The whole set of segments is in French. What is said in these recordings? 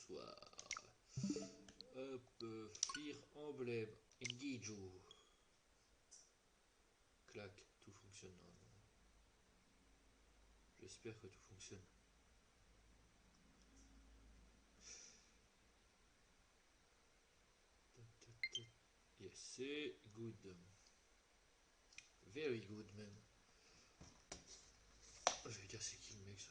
bonsoir. Hop, Fear Emblem, Engage. Clac, tout fonctionne normalement. J'espère que tout fonctionne. Yes, c'est good. Very good même. Je vais dire c'est qui le mec ça.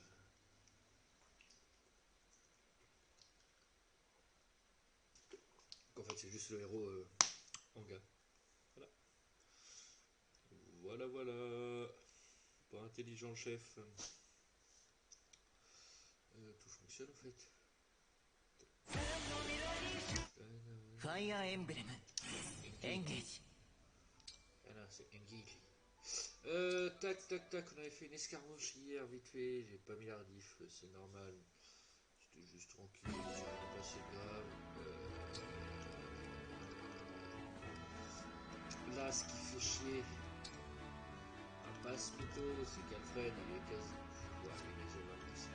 En fait c'est juste le héros en gars. Voilà. Voilà voilà. Pas intelligent le chef. Tout fonctionne en fait. Fire Emblem Engage. Ah là c'est Engage. Tac tac tac, on avait fait une escarmouche hier vite fait, j'ai pas mis la rediff, c'est normal. C'était juste tranquille, c'est rien passé de grave. Là ce qui fait chier à passe mytho, c'est qu'Alfred il est quasi. Ouais, il est quasiment passé.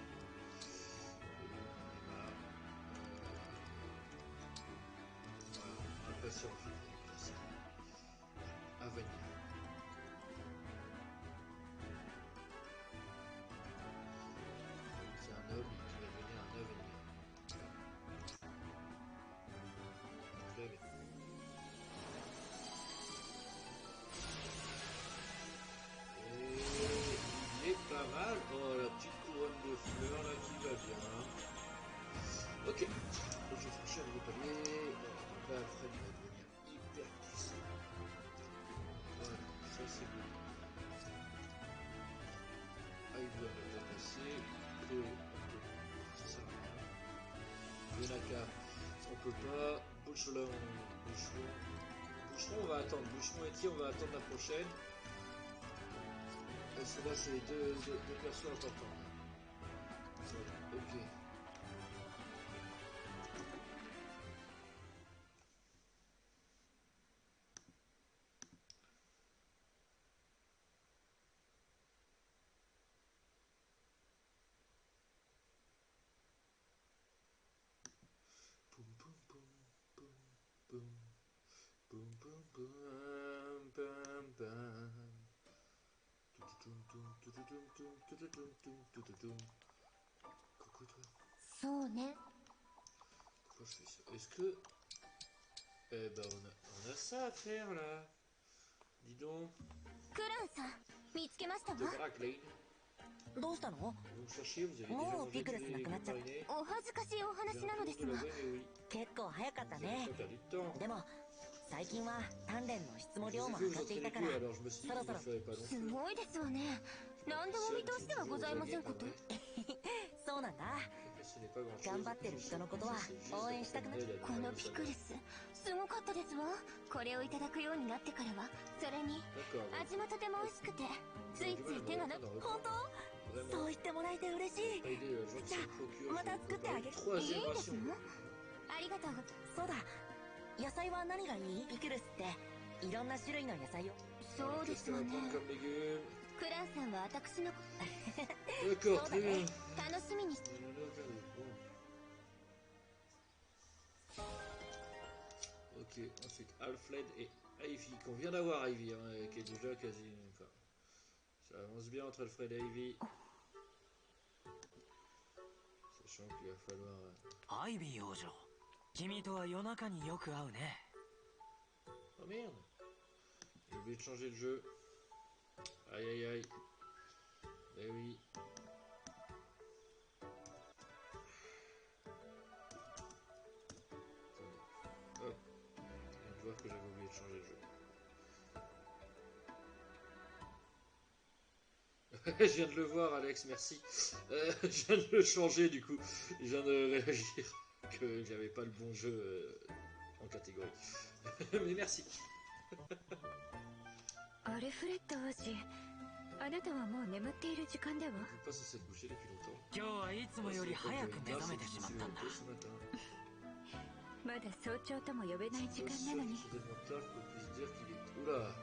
Et bon, on est marre. Voilà, on va passer en fait avec ça. À venir. C'est un homme qui va devenir un avenir. Très bien. Et il est pas mal. Oh, la petite couronne de fleurs là qui va bien. Ok. Je franchis un nouveau palier. Donc là, Alfred il va devenir hyper puissant. Voilà, ça c'est bon. Ah, il doit me passer. Chloé, on peut. Ça sert à rien. Yonaka, on peut pas. Boucheron, on va attendre. Boucheron et Thier, on va attendre la prochaine. Et c'est là, c'est les deux persos importants. Voilà, ok. Boum boum boum boum boum boum boum boum boum boum. Coucou toi. そうね。 Pourquoi je fais ça? Est-ce que... Eh ben on a ça à faire là. Dis donc. クランさん、見つけましたわ。 De Bracklane. どうしたの？ Vous me cherchez, vous avez déjà もう mangé ピクルス des なくなっ légumes ちゃった。 marinés? お恥ずかしいお J'ai 話 un なの peu で honte す de が、 l'avouer, mais oui. 結構早かった Vous n'avez ね。 pas perdu de temps. でも最近は鍛錬の質も Je 量 vous ai も fait 上 vous がってい entraîner たか tous, ら、 alors je me suis dit そ que ろ vous そ ne ろ le ferez pas non す plus. ごいですわね。何でも見通してはございませんこと。そうなんだ。 Ce n'est pas grand 頑 chose. 張ってる人のことは C'est juste 応援したくなっ d'aide à こ nos の manos ピクル soldats. ス、すごかったですわ。これをいただくようになってからは、それに D'accord. 味もとても美味しくて、つ J'ai い du つ mal い à me 手がな。 reprendre en 本 reprendre. 当？ Vraiment. そう言ってもらえて嬉しい。 Pas aider les gens qui じゃ sont procurés, あま je た vous 作ってあ préparer げ une る。 troisième いいんです ration. の？ありがとう。そうだ。野菜は何がいい？ピクルスっていろんな種類の野菜を。そうで Qu'est-ce す qu'elle わ va ね。 prendre comme légumes? クランさんは私の D'accord, très bien. 楽しみにし Ok, ensuite Alfred et Ivy, qu'on vient d'avoir Ivy, hein, qui est déjà quasi... Enfin, ça avance bien entre Alfred et Ivy. Sachant qu'il va falloir... アイビー王女、君とは夜中によく会うね。 Oh merde! J'ai oublié de changer le jeu. Aïe aïe aïe. Eh oui. Attendez. Hop. Je viens de voir que j'avais oublié de changer le jeu. Je viens de le voir, Alex, merci. Je viens de le changer du coup. Je viens de réagir que j'avais pas le bon jeu en catégorie. Mais merci. アルフレッド王子、あなたはもう眠っている時間では？ Je suis pas censé te coucher depuis longtemps. 今日はいつもより早く目覚めてしまったんだ。 Ce matin. まだ早朝とも呼べない時 C'est 間なのに。 tellement tard qu'on puisse dire qu'il est... Oula!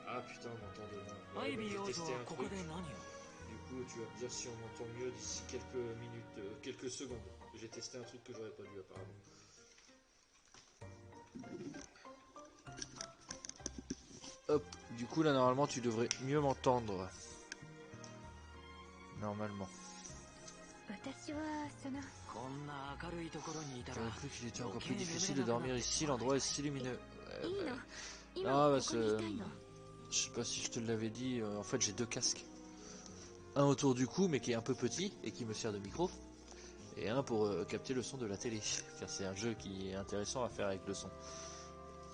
Ah putain, on m'entend de loin. ア Ouais, イ bah, ビー j'ai 王女 testé は un ここ truc. で何を？ Du coup, tu vas me dire si on m'entend mieux d'ici quelques minutes, quelques secondes. J'ai testé un truc que j'aurais pas dû apparemment. Hop, du coup là normalement tu devrais mieux m'entendre. Normalement. J'aurais cru qu'il était encore plus difficile de dormir ici, l'endroit est si lumineux. Non, parce que je sais pas si je te l'avais dit, en fait j'ai deux casques. Un autour du cou mais qui est un peu petit et qui me sert de micro. Et un pour capter le son de la télé. Car c'est un jeu qui est intéressant à faire avec le son.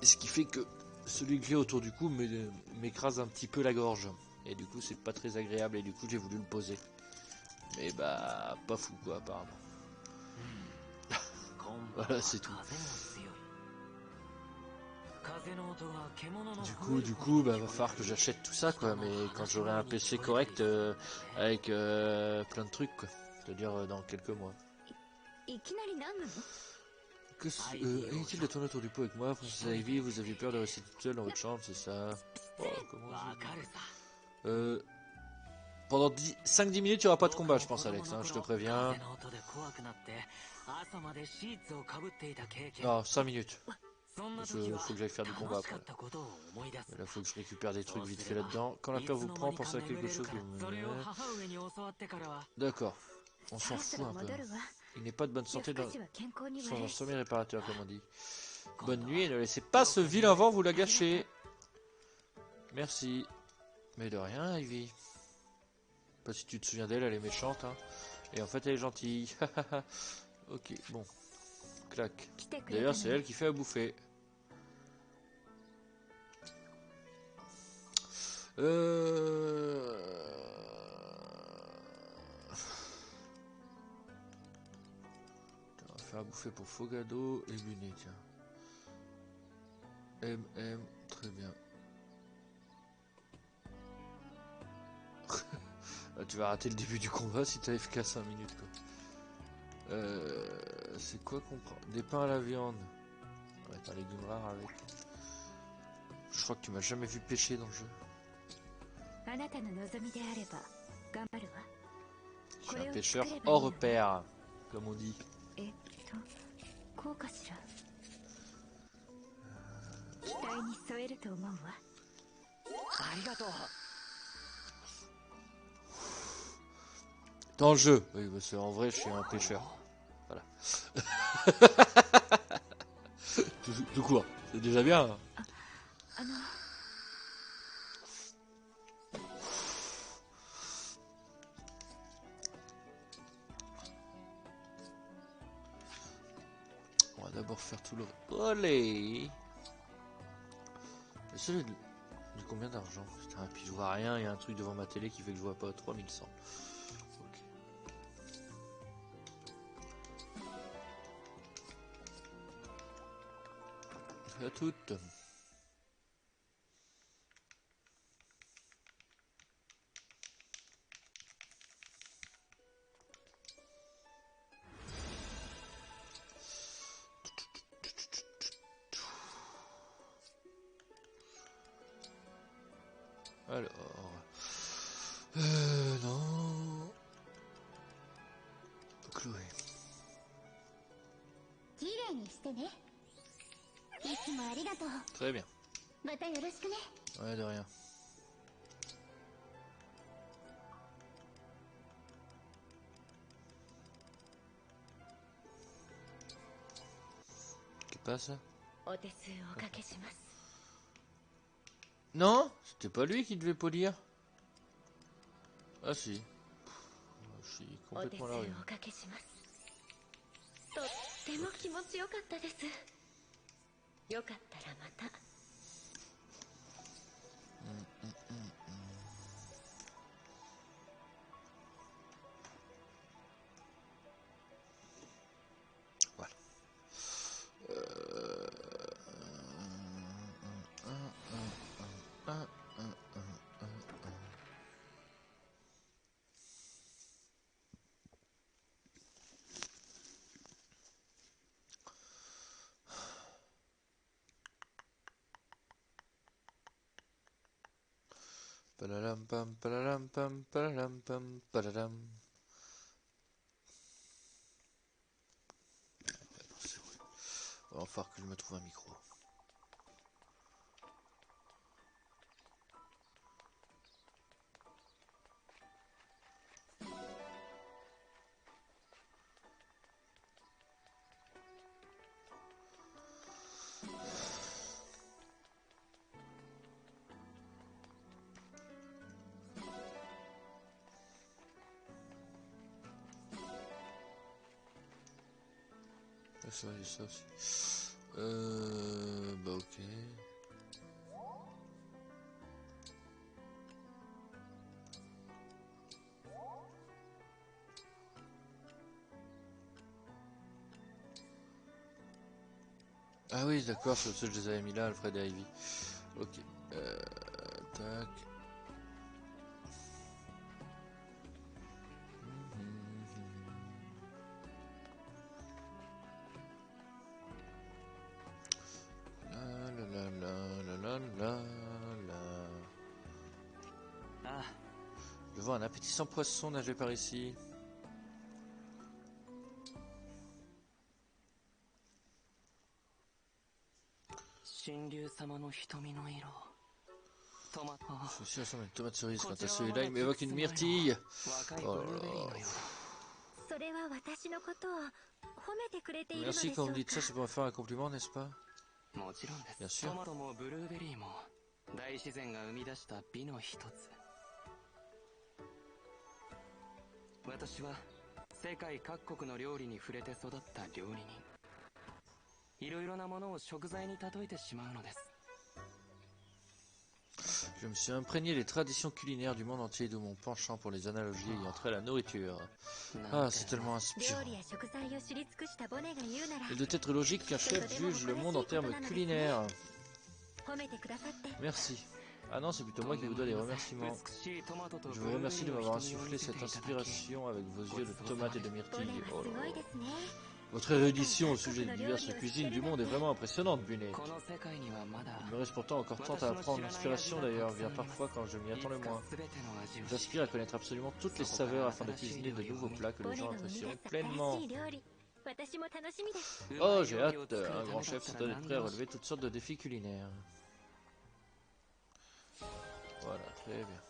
Et ce qui fait que celui que j'ai autour du cou m'écrase un petit peu la gorge. Et du coup c'est pas très agréable et du coup j'ai voulu le poser. Mais bah pas fou quoi apparemment. Voilà c'est tout. Du coup bah va falloir que j'achète tout ça quoi. Mais quand j'aurai un PC correct avec plein de trucs quoi. C'est-à-dire dans quelques mois. Inutile de tourner autour du pot avec moi, Princesse Ivy, vous aviez peur de rester toute seule dans votre chambre, c'est ça? Oh, comment pendant 5-10 minutes, il n'y aura pas de combat, je pense, Alex, hein, je te préviens. Non, 5 minutes. Parce qu'il faut que j'aille faire du combat après. Mais là, il faut que je récupère des trucs vite fait là-dedans. Quand la peur vous prend, pensez à quelque chose de... D'accord. On s'en fout un peu. Il n'est pas de bonne santé sans un sommeil réparateur, comme on dit. Bonne nuit et ne laissez pas ce vilain vent vous la gâcher. Merci. Mais de rien, Ivy. Pas si tu te souviens d'elle, elle est méchante. Hein. Et en fait, elle est gentille. Ok, bon. Clac. D'ailleurs, c'est elle qui fait à bouffer. On va faire à bouffer pour Fogado et Luné, tiens. Très bien. Tu vas rater le début du combat si t'as FK 5 minutes quoi. C'est quoi qu'on prend? Des pains à la viande. On va être un légume rare avec. Je crois que tu m'as jamais vu pêcher dans le jeu. Je suis un pêcheur hors pair, comme on dit. Dans le jeu, oui, parce qu'en vrai, je suis un pêcheur. Voilà. tout court, c'est déjà bien. Hein. On va d'abord faire tout le relais. Mais c'est du combien d'argent? Putain, puis je vois rien, il y a un truc devant ma télé qui fait que je vois pas 3100. Ok. À toutes. Alors... non... Chloé. Très bien. Ouais, de rien. Qu'est-ce qui passe là? Non, c'était pas lui qui devait polir. Ah si. Je suis complètement là. Voilà. Palalam pam palalam pam palalam pam palalam. Il va falloir que je me trouve un micro. Ça, j'ai ça aussi. Bah ok. Ah oui, d'accord, c'est ceux que je les avais mis là, Alfred et Ivy. Ok. Tac. Je vois un appétissant poisson nager par ici. Ceci ressemble à une tomate cerise. Quant à celui-là, il m'évoque une myrtille. Oh là là. Merci quand vous me dites ça, c'est pour me faire un compliment, n'est-ce pas? Bien sûr. 私は世界各国の料理に触れて育った料理人。いろいろなものを食材に例えてしまうのです。 Je me suis imprégné des traditions culinaires du monde entier, d'où mon penchant pour les analogies ayant trait à la nourriture. Ah, c'est tellement inspirant. Il doit être logique qu'un chef juge le monde en termes culinaires. Merci. Ah non, c'est plutôt moi qui vous dois des remerciements. Je vous remercie de m'avoir insufflé cette inspiration avec vos yeux de tomates et de myrtilles. Oh là là. Votre érudition au sujet des diverses cuisines du monde est vraiment impressionnante, Bunet. Il me reste pourtant encore tant à apprendre. L'inspiration d'ailleurs vient parfois quand je m'y attends le moins. J'aspire à connaître absolument toutes les saveurs afin de cuisiner de nouveaux plats que les gens apprécieront pleinement. Oh, j'ai hâte. Un grand chef s'étonne d'être prêt à relever toutes sortes de défis culinaires. Voilà, très bien.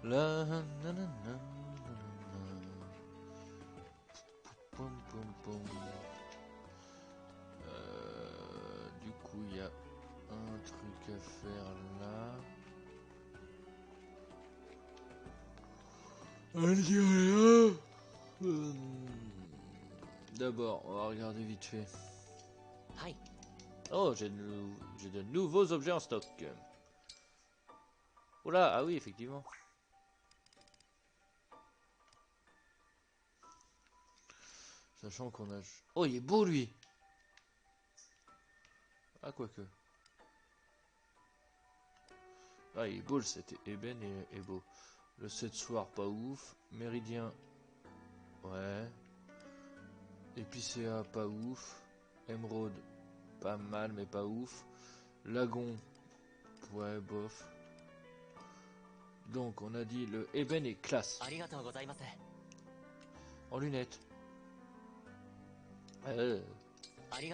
La, na, na, na, na, na. Poum, poum, poum. Du coup, il y a un truc à faire là. D'abord, on va regarder vite fait. Oh, j'ai de nouveaux objets en stock. Oh là, ah oui, effectivement. Sachant qu'on a... Oh, il est beau, lui. Ah, quoique. Ah, il est beau, le set ébène est beau. Le set soir, pas ouf. Méridien, ouais. Épicéa, pas ouf. Émeraude, pas mal, mais pas ouf. Lagon, ouais, bof. Donc, on a dit le ébène est classe. En lunettes. Voilà. Et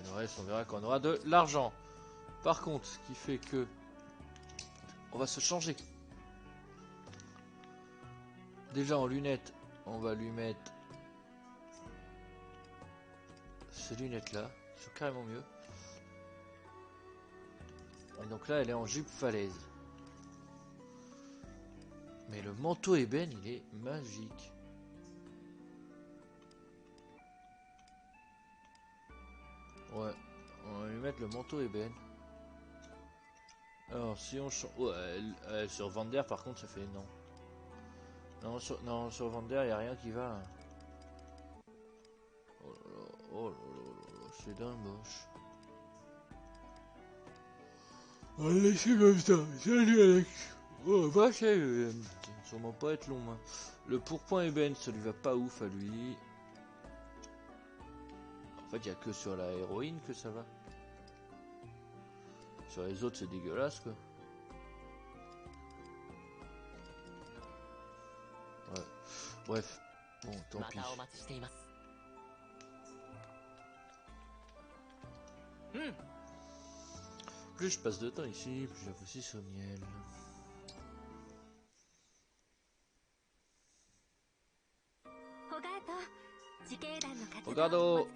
le reste, on verra quand on aura de l'argent. Par contre, ce qui fait que on va se changer. Déjà en lunettes, On va lui mettre ces lunettes là, sont carrément mieux. Et donc là elle est en jupe falaise. Mais le manteau ébène il est magique. Ouais, on va lui mettre le manteau ébène. Alors si on change... Ouais, sur Vander par contre ça fait non. Non, sur Vander il n'y a rien qui va. Oh là là, c'est dingue moche. On va le laisser comme ça. Salut Alex. Oh vache, ça va sûrement pas être long. Hein. Le pourpoint ébène, ça lui va pas ouf à lui. En fait, il n'y a que sur la héroïne que ça va. Sur les autres, c'est dégueulasse quoi. Ouais. Bref. Bon, tant pis. Plus je passe de temps ici, plus j'apprécie ce miel. Regardo,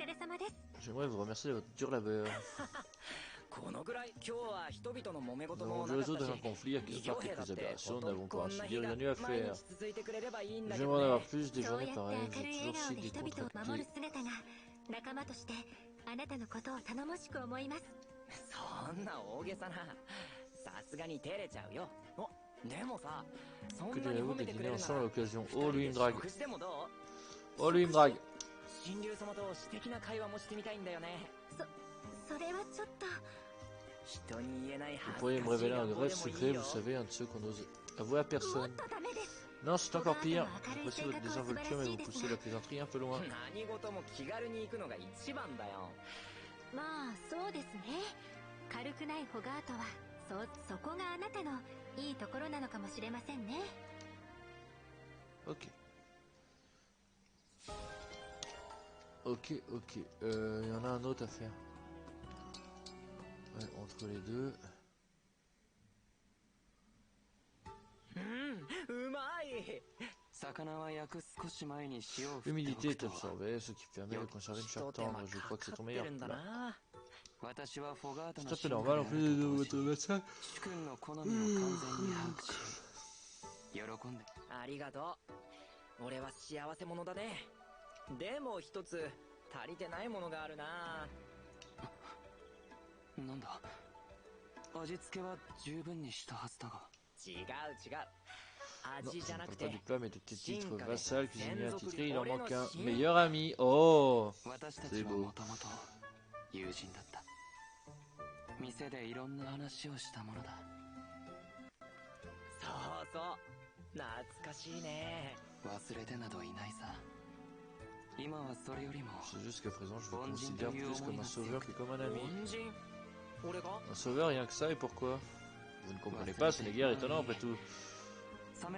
j'aimerais vous remercier de votre dur labeur. Nous avons résoudre un conflit à qui part quelques aberrations, nous n'avons pas ainsi dire une nuit à faire. J'aimerais en avoir plus des journées pareilles, vous êtes toujours si décontractés. そんな大げさな。さすがに照れちゃうよ。お、でもさ、そんなに褒めてくれるなら、食事でもどう？ Oh lui il me drague. 神竜様と私的な会話もしてみたいんだよね。それはちょっと。人に言えない Vous pourriez me révéler un rêve secret, vous savez, un de ceux qu'on n'ose avouer à personne. Non, c'est encore pire. J'apprécie votre désinvolture, mais vous poussez la plaisanterie un peu loin. 何事も気軽に行くのが一番だよ。 まあそうですね。軽くないホガートはそこがあなたのいいところなのかもしれませんね。Ok. Ok. Il y en a un autre à faire. Ouais, entre les deux. L'humidité est absorbée, ce qui permet de conserver une chair tendre. Je crois que c'est ton meilleur plat. C'est un peu normal en plus de votre médecin. ありがとう。俺は幸せ者だね。でも一つ足りてないものがあるな。なんだ。味付けは十分にしたはずだが。違う。味じゃなくて。Du plat, mais de tes titres vassal, cuisinier attitré, il en manque un. Meilleur ami. Oh, c'est beau. 友人だった。店でいろんな話をしたものだ。そう。懐かしいね。忘れてなどいないさ。今はそれよりも。C'est juste qu'à présent, je vous considère plus comme un sauveur que comme un ami. Un sauveur, rien que ça, et pourquoi? Vous ne comprenez pas, ce n'est guère étonnant après tout. 本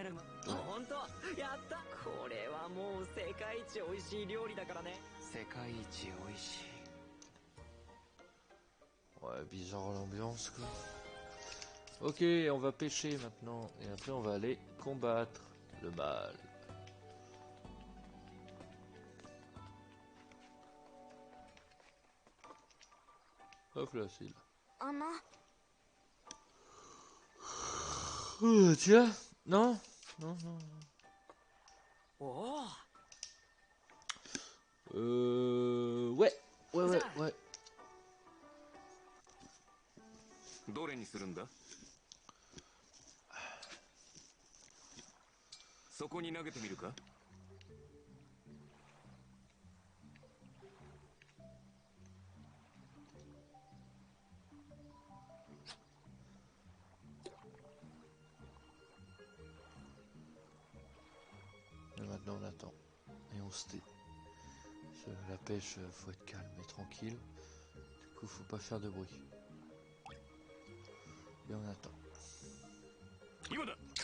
当やった。これはもう世界一美味しい料理だからね。世界一美味しい。 Ouais, bizarre l'ambiance quoi. Ok, on va pêcher maintenant et après on va aller combattre le mal. Hop là, c'est là. Tiens, non. Ouais. どれにするんだ？そこに投げてみるか？Et maintenant on attend et on se tait. La pêche, faut être calme et tranquille. Du coup, faut pas faire de bruit. Et on attend.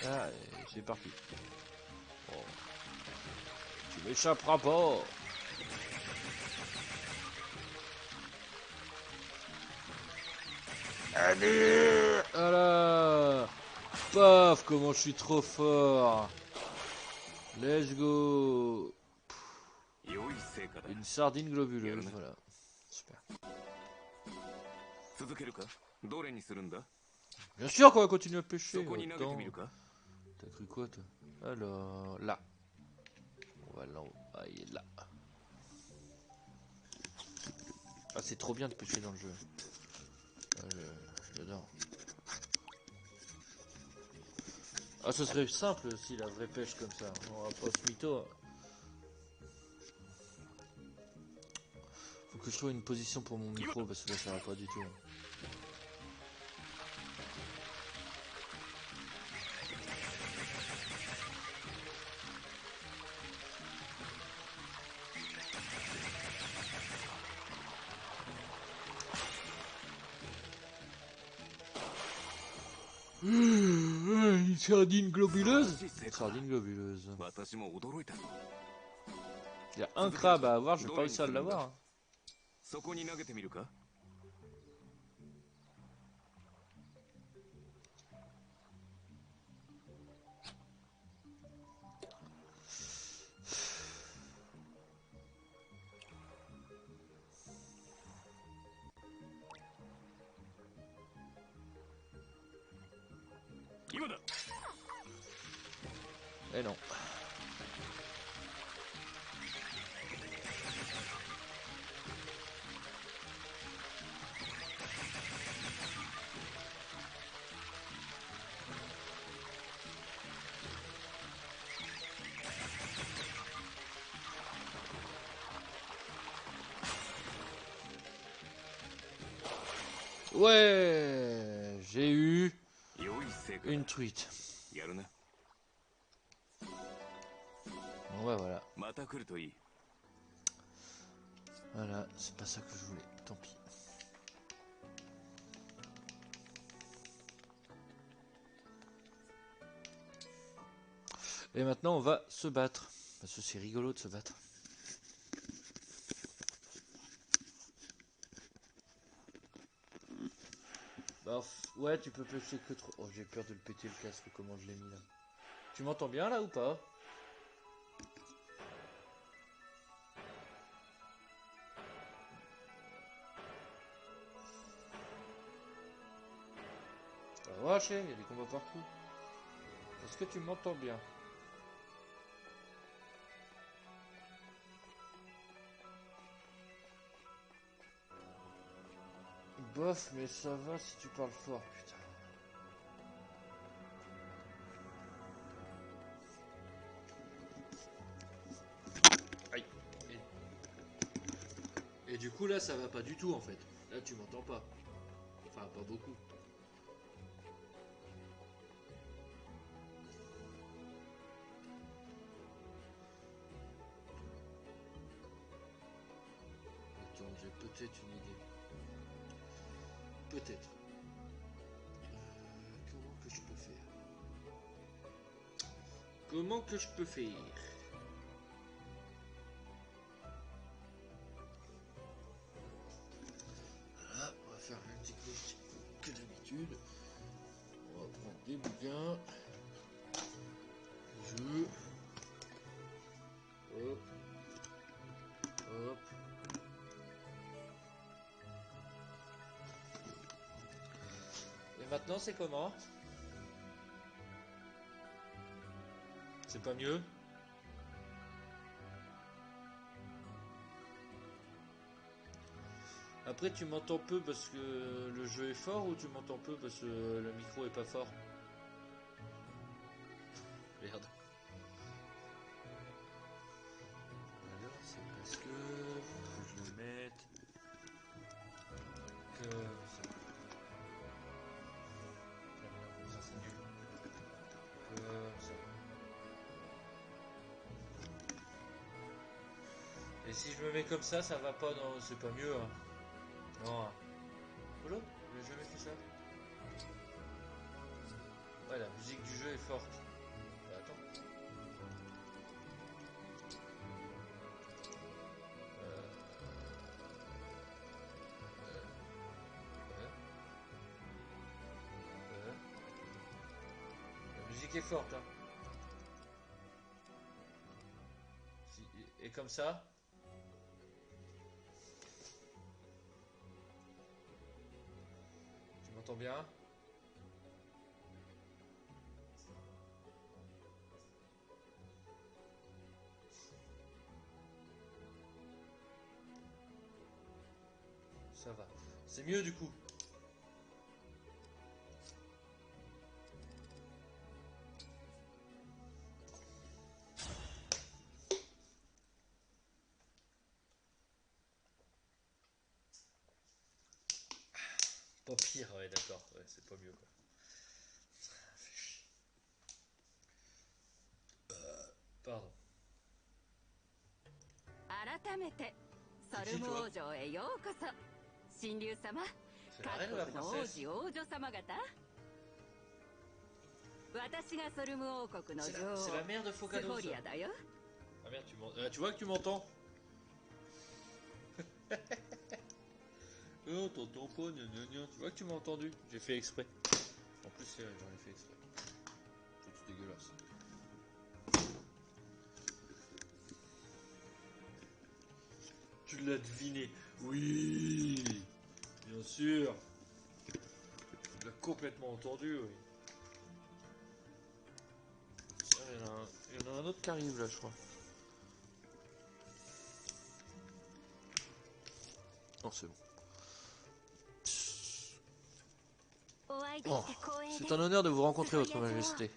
Ah, c'est parti. Oh. Tu m'échapperas pas. Allez. Voilà. Paf, comment je suis trop fort. Let's go. 良い成果だ。 Une sardine globuleuse, voilà. Super. 続けるか？どれにするんだ？ Bien sûr qu'on va continuer à pêcher. そこに投げてみる Attends. か？ T'as cru quoi toi? Alors, là. On va l'envoyer là. Ah, c'est trop bien de pêcher dans le jeu. J'adore. Ah, ce serait simple si la vraie pêche comme ça. On va pas se mytho. Faut que je trouve une position pour mon micro parce que là ça va pas du tout. Une sardine globuleuse? Sardine globuleuse. 私も驚いたぞ。 Il y a un crabe à avoir, je vais pas réussir à l'avoir. Hein. そこに投げてみるか？ 今だ。 Eh non. Ouais, j'ai eu 良い成果だ。 une truite. やるな。 Ouais, voilà. また来るといい。 Voilà, c'est pas ça que je voulais. Tant pis. Et maintenant, on va se battre. Parce que c'est rigolo de se battre. Bah, ouais, tu peux pêcher que trop. Oh, j'ai peur de le péter le casque. Comment je l'ai mis là. Tu m'entends bien là ou pas? Ça va, il y a des combats partout. Est-ce que tu m'entends bien? Bof, mais ça va si tu parles fort, putain. Aïe. Et du coup là ça va pas du tout en fait. Là tu m'entends pas. Enfin pas beaucoup. Attends, j'ai peut-être une idée. Peut-être. Comment que je peux faire? Comment que je peux faire? Voilà, on va faire un petit coup que d'habitude. On va prendre des bouquins. Jeu. Hop. Hop. Et maintenant c'est comment? C'est pas mieux? Après tu m'entends peu parce que le jeu est fort ou tu m'entends peu parce que le micro est pas fort? Merde. Alors c'est parce que faut que je le mette comme ça. Ah merde, ça c'est nul. Comme ça. Et si je me mets comme ça va pas, non, c'est pas mieux. Hein. Non. Voilà, j'ai jamais fait ça. Ouais, la musique du jeu est forte. Bah, attends. La musique est forte, hein. comme ça. Tu m'entends bien? Ça va. C'est mieux du coup. Pas pire, ouais, d'accord. Ouais, c'est pas mieux quoi. Pardon. 改めてソルム王城へようこそ。神竜様、 C'est la reine ou la 各国の王 princesse? 子王女様方。私がソルム王国の C'est 女 la, 王 c'est la mère de ス Focado フォ ça. リアだよ。 Ah merde, tu vois que tu m'entends? Oh, t'entends pas, gna gna gna. Tu vois que tu m'as entendu? J'ai fait exprès. En plus, j'en ai fait exprès. C'est dégueulasse. Tu l'as deviné. Oui, bien sûr. Tu l'as complètement entendu, oui. Tiens, il y en a un autre qui arrive là, je crois. Non, c'est bon. お会いで Oh, きて光栄で c'est un honneur de vous rencontrer, Votre Majesté.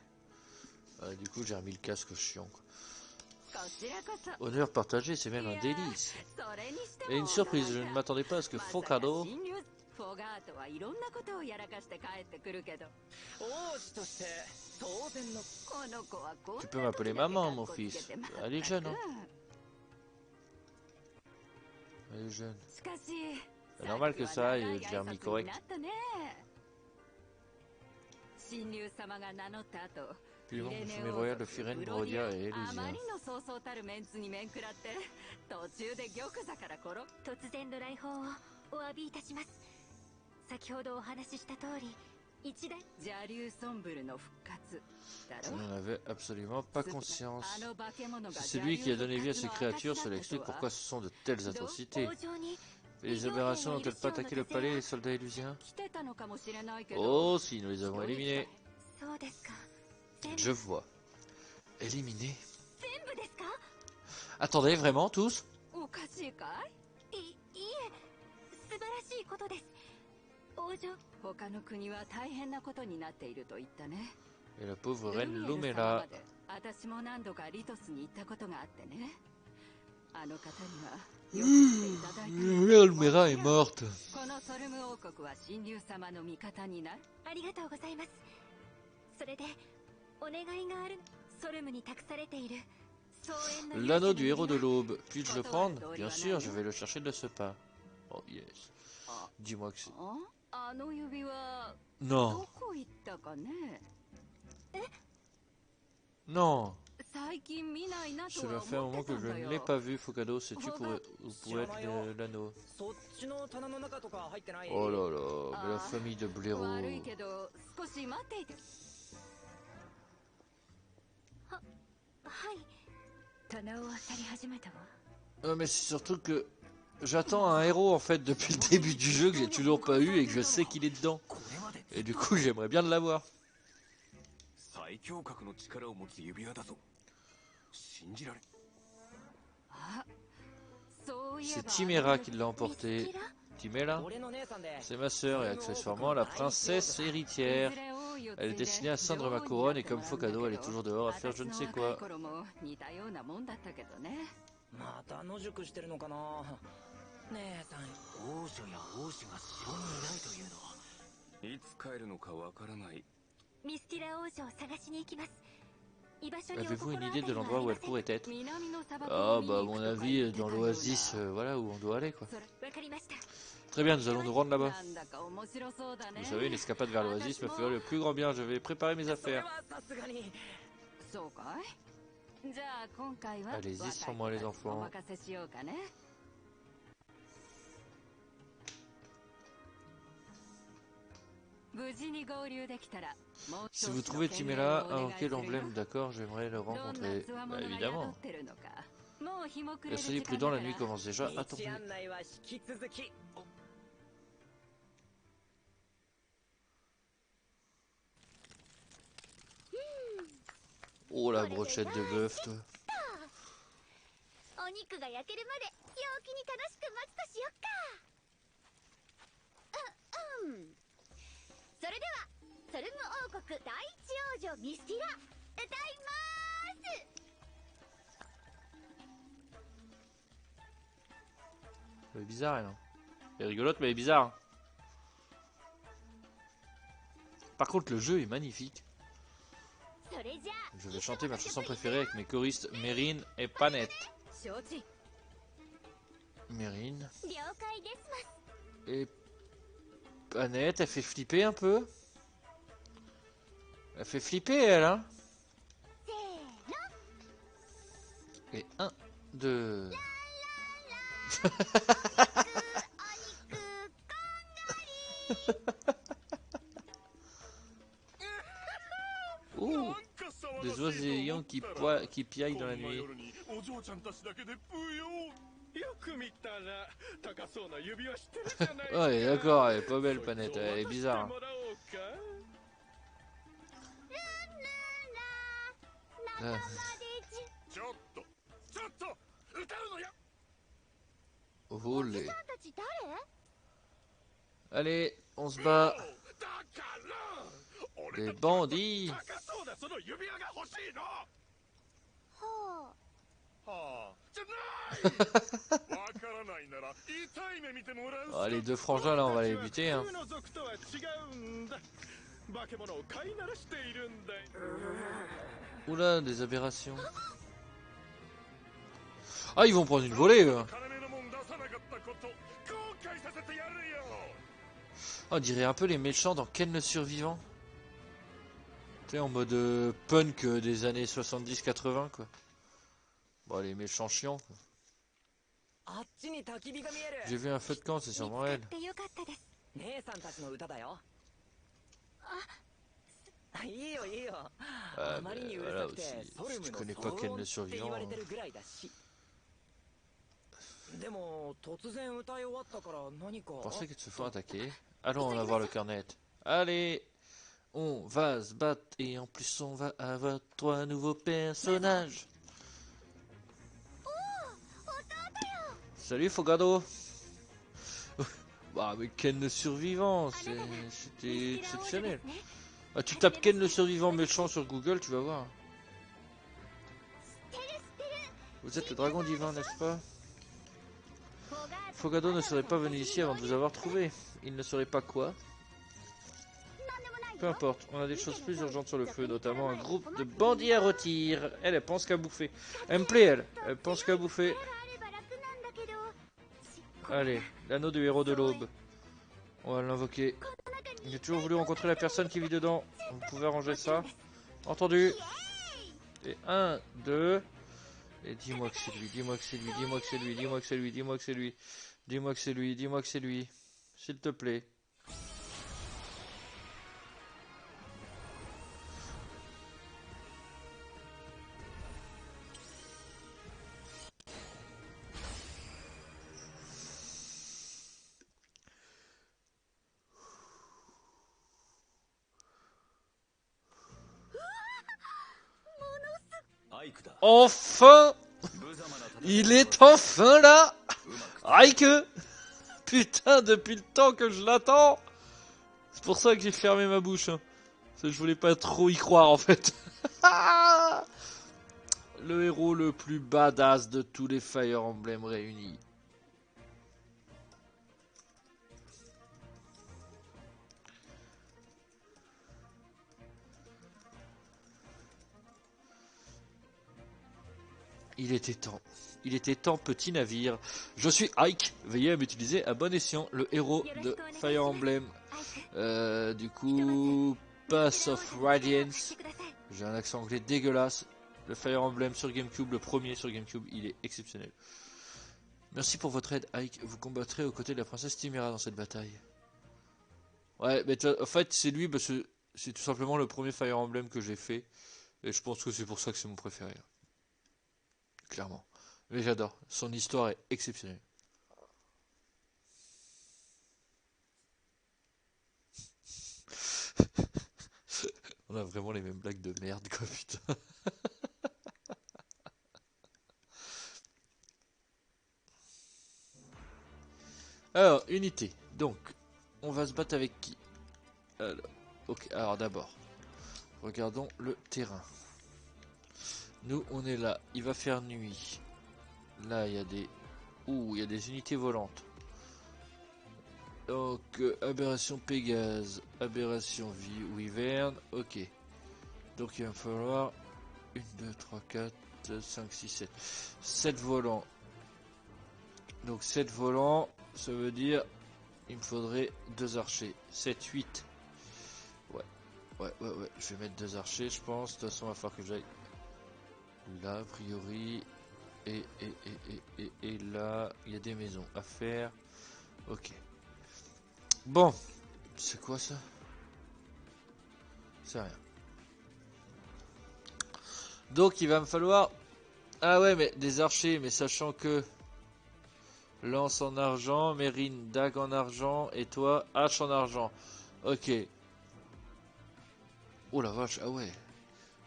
Du coup, j'ai remis le casque chiant, quoi. こちらこそ。 Honneur partagé, c'est même un いや délice. それにしても Et une surprise, je ne 驚いた m'attendais pas à ce que まさか Focado... 神竜フォガートはいろんなことをやらかして帰ってくるけど、王子として当然のこの子はこんな Tu peux m'appeler 時だけ maman, 格 mon 好つ fils. けてまったく Elle est jeune, hein. Elle est jeune. しかし C'est normal que ça aille, Jeremy, correct. 神竜様が名乗った後、 Puis le イレ monde ネ famille 王 royale de 族 Firen, ブロディ Brodia ア et あま Elysia. りのそうそうたるメンツに面食らって途中で玉座から転ぶ。突然の来訪をお詫びいたします。先ほどお話しした通り、一大邪竜ソンブルの復活だ Je ろ。 n'en avais absolument pas conscience. あの化け物が C'est lui qui a donné vie à ces 邪竜 créatures, 復活 cela の explique 証だ pourquoi ce sont de telles とは atrocités. 王城に Et les aberrations n'ont-elles pas attaqué le palais et les soldats élusiens? 来てたのかもしれないけど。 Oh, si, nous les avons éliminés. そうですか。全部 Je vois. Éliminés? 全部ですか？ Attendez, vraiment, tous? おかしいかい？いえ、素晴らしいことです。王女、他の国は大変なことになっていると言ったね。 Et la pauvre ル reine ミエル様 Lumera. まで私も何度かリトスに行ったことがあってね。あの方にはよくしていただいた。 Lumera est morte. このソルム王国は神竜様の味方になる。ありがとうございます。それでお願いがある。ソルムに託されている総縁の L'anneau du héros de l'aube. Puis-je le prendre? Bien sûr, je vais le chercher de ce pas. Oh yes. Dis-moi que c'est... あの指輪 Non. どこ行ったかね。 Non. 最近見ないなと Cela は fait un 思 moment ってた que ん je だ ne よ。 l'ai pas vu, Focado. Sais-tu où pourrait être l'anneau? そっちの棚の中とか入ってない？ Oh là là, mais la famille de blaireaux. 悪いけど少し待っていて。はい。棚を漁り始めたわ。 Mais c'est surtout que j'attends un héros en fait depuis le début du jeu que j'ai toujours pas eu et que je sais qu'il est dedans. これまで Et du coup, j'aimerais bien de l'avoir. 最強格の力を持つ指輪だぞ。信じられん。あ、そういえ C'est ば Timera qui l'a emporté. ミスキラ Timera? 俺の姉さんで C'est ma sœur et accessoirement la princesse héritière. Elle est destinée à ceindre ma couronne et comme Focado, elle est toujours dehors à faire je ne sais quoi. 似たようなもんだったけどね。また野宿してるのかな。姉さん、王女や王子が城にいないというのは。いつ帰るのかわからない。ミスティラ王女を探しに行きます。居場所に Avez-vous お une 心 idée de 当たりは l'endroit あり où ま elle せん。 pourrait être? 南の砂漠 Ah を見 bah à に行 mon くとか avis 言ってた dans ような。 l'oasis, voilà où on doit aller quoi. それわかりました。 Très bien, nous allons nous rendre là-bas. なんだか面白そうだね。 Vous savez, une escapade vers l'oasis me ferait le plus grand bien. Je vais préparer mes それ affaires. はさすがに。そうかい。じゃあ今回は Allez-y, 若い sans moi, les 子たち enfants. お任せしようかね。無事に合流できたら、もう Si 少 vous しの trouvez 懸念 Timera, をお願いする invoquez よ。 l'emblème, d'accord, j'aimerais le どんな rencontrer. 強者 Bah が宿 évidemment. ってるのかもう日も暮れる Soyez 時間 prudents, だ la か nuit ら commence déjà. 道 Attendez. 案内は引き続き。 Oh la brochette de bœuf, toi. お肉が焼けるまで陽気に楽しく待つとしよっか。それではソルム王国第一王女ミスティラ歌いまーす。 Elle est bizarre, elle. Hein. Elle est rigolote, mais elle est bizarre. Par contre, le jeu est magnifique. それじゃあ Je vais chanter ma chanson préférée avec mes choristes Mérine et Panette. 承知。 Mérine 了解ですます。 et Panette, elle fait flipper un peu. Elle fait flipper, elle, hein. せーの。 Et 1, 2... お肉こんがり。 Oh, des oisillons qui piaillent dans la nuit. お嬢ちゃんたちだけでブヨよく見たら高そうな指輪してるじゃないか。 Ouais, d'accord, elle est pas belle, Panette, elle est そいつを bizarre. 渡してもらおうか。 仲間でちゅ。ちょっと歌うのや Oh, おじ les... さんたち誰？ Allez, on se bat. だから俺 Les たち bandits. 高そうなその指輪が欲しいのははあじゃないわからないなら痛い目見てもらう Ah, les deux frangins, là, on va les buter, hein. 普通の族とは違うんだ。化け物を飼い慣らしているんだよ。 Oula, des aberrations. Ah, ils vont prendre une volée, eux. 金のもん出さなかったこと後悔させてやるよ On dirait un peu les méchants dans Ken le Survivant. Tu sais, en mode punk des années 70-80, quoi. Bon, les méchants chiants, quoi. あっちに焚き火が見える。 J'ai vu un feu de camp, c'est 見つ sûrement かっ elle. てよかったです。姉さんたちの歌だよ。いいよいいよ。 Ah, あまりに mais うる voilà さくて aussi. ソル Si ム tu の connais 騒 pas Ken 音 le って言 Survivant. われてるぐらいだし。でも突然歌い終わったから何か。 Pensez qu'ils se font attaquer. Allons en avoir le cœur net. Allez, on va se battre et en plus on va avoir 3 nouveaux personnages. Salut Fogado. Bah mais Ken le survivant, c'était exceptionnel. Ah, tu tapes Ken le survivant méchant sur Google, tu vas voir. Vous êtes le dragon divin, n'est-ce pas? Fogado ne serait pas venu ici avant de vous avoir trouvé. Il ne saurait pas quoi. Peu importe, on a des choses plus urgentes sur le feu, notamment un groupe de bandits à rôtir. Elle pense qu'à bouffer. Elle me plaît, elle pense qu'à bouffer. Allez, l'anneau du héros de l'aube. On va l'invoquer. J'ai toujours voulu rencontrer la personne qui vit dedans. Vous pouvez arranger ça? Entendu. Et 1, 2... Et dis-moi que c'est lui, dis-moi que c'est lui, dis-moi que c'est lui, dis-moi que c'est lui, dis-moi que c'est lui. Dis-moi que c'est lui, dis-moi que c'est lui. S'il te plaît. Enfin! Il est enfin là! Aïe! Putain, depuis le temps que je l'attends! C'est pour ça que j'ai fermé ma bouche. Hein. Parce que je voulais pas trop y croire en fait. Le héros le plus badass de tous les Fire Emblem réunis. Il était temps, petit navire. Je suis Ike, veuillez à m'utiliser à bon escient, le héros de Fire Emblem. Du coup, Path of Radiance. J'ai un accent anglais dégueulasse. Le Fire Emblem sur GameCube, le premier sur GameCube, il est exceptionnel. Merci pour votre aide, Ike. Vous combattrez aux côtés de la princesse Timera dans cette bataille. Ouais, mais en fait, c'est lui, parce que c'est tout simplement le premier Fire Emblem que j'ai fait. Et je pense que c'est pour ça que c'est mon préféré. Clairement. Mais j'adore. Son histoire est exceptionnelle. On a vraiment les mêmes blagues de merde, quoi, putain. Alors, unité. Donc, on va se battre avec qui? Alors, ok, alors d'abord, regardons le terrain. Nous, on est là. Il va faire nuit. Là, il y a des... Ouh, il y a des unités volantes. Donc, aberration Pégase, aberration Wyvern, ok. Donc, il va me falloir 1, 2, 3, 4, 5, 6, 7. 7 volants. Donc, 7 volants, ça veut dire il me faudrait 2 archers. 7, 8. Ouais. Je vais mettre 2 archers, je pense. De toute façon, il va falloir que j'aille là, a priori. Et là, il y a des maisons à faire. Ok. Bon. C'est quoi ça? C'est rien. Donc, il va me falloir... Ah ouais, mais des archers, mais sachant que... Lance en argent, Mérine, dague en argent, et toi, hache en argent. Ok. Oh la vache, ah ouais.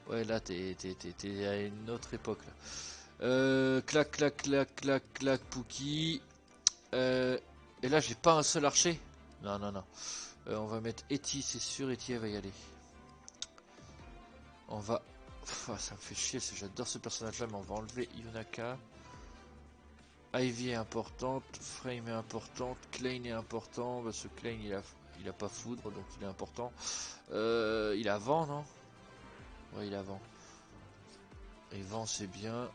Ouais, là, t'es à une autre époque, là. Clac, clac, clac, clac, clac, Pookie. Et là, j'ai pas un seul archer. Non. On va mettre Eti, c'est sûr, Eti, elle va y aller. On va... ça me fait chier, j'adore ce personnage-là, mais on va enlever Yunaka. Ivy est importante, Frame est importante, Klein est important, parce que Klein il a pas foudre, donc il est important. Il a vent, non? Ouais, il a vent. Et vent, c'est bien.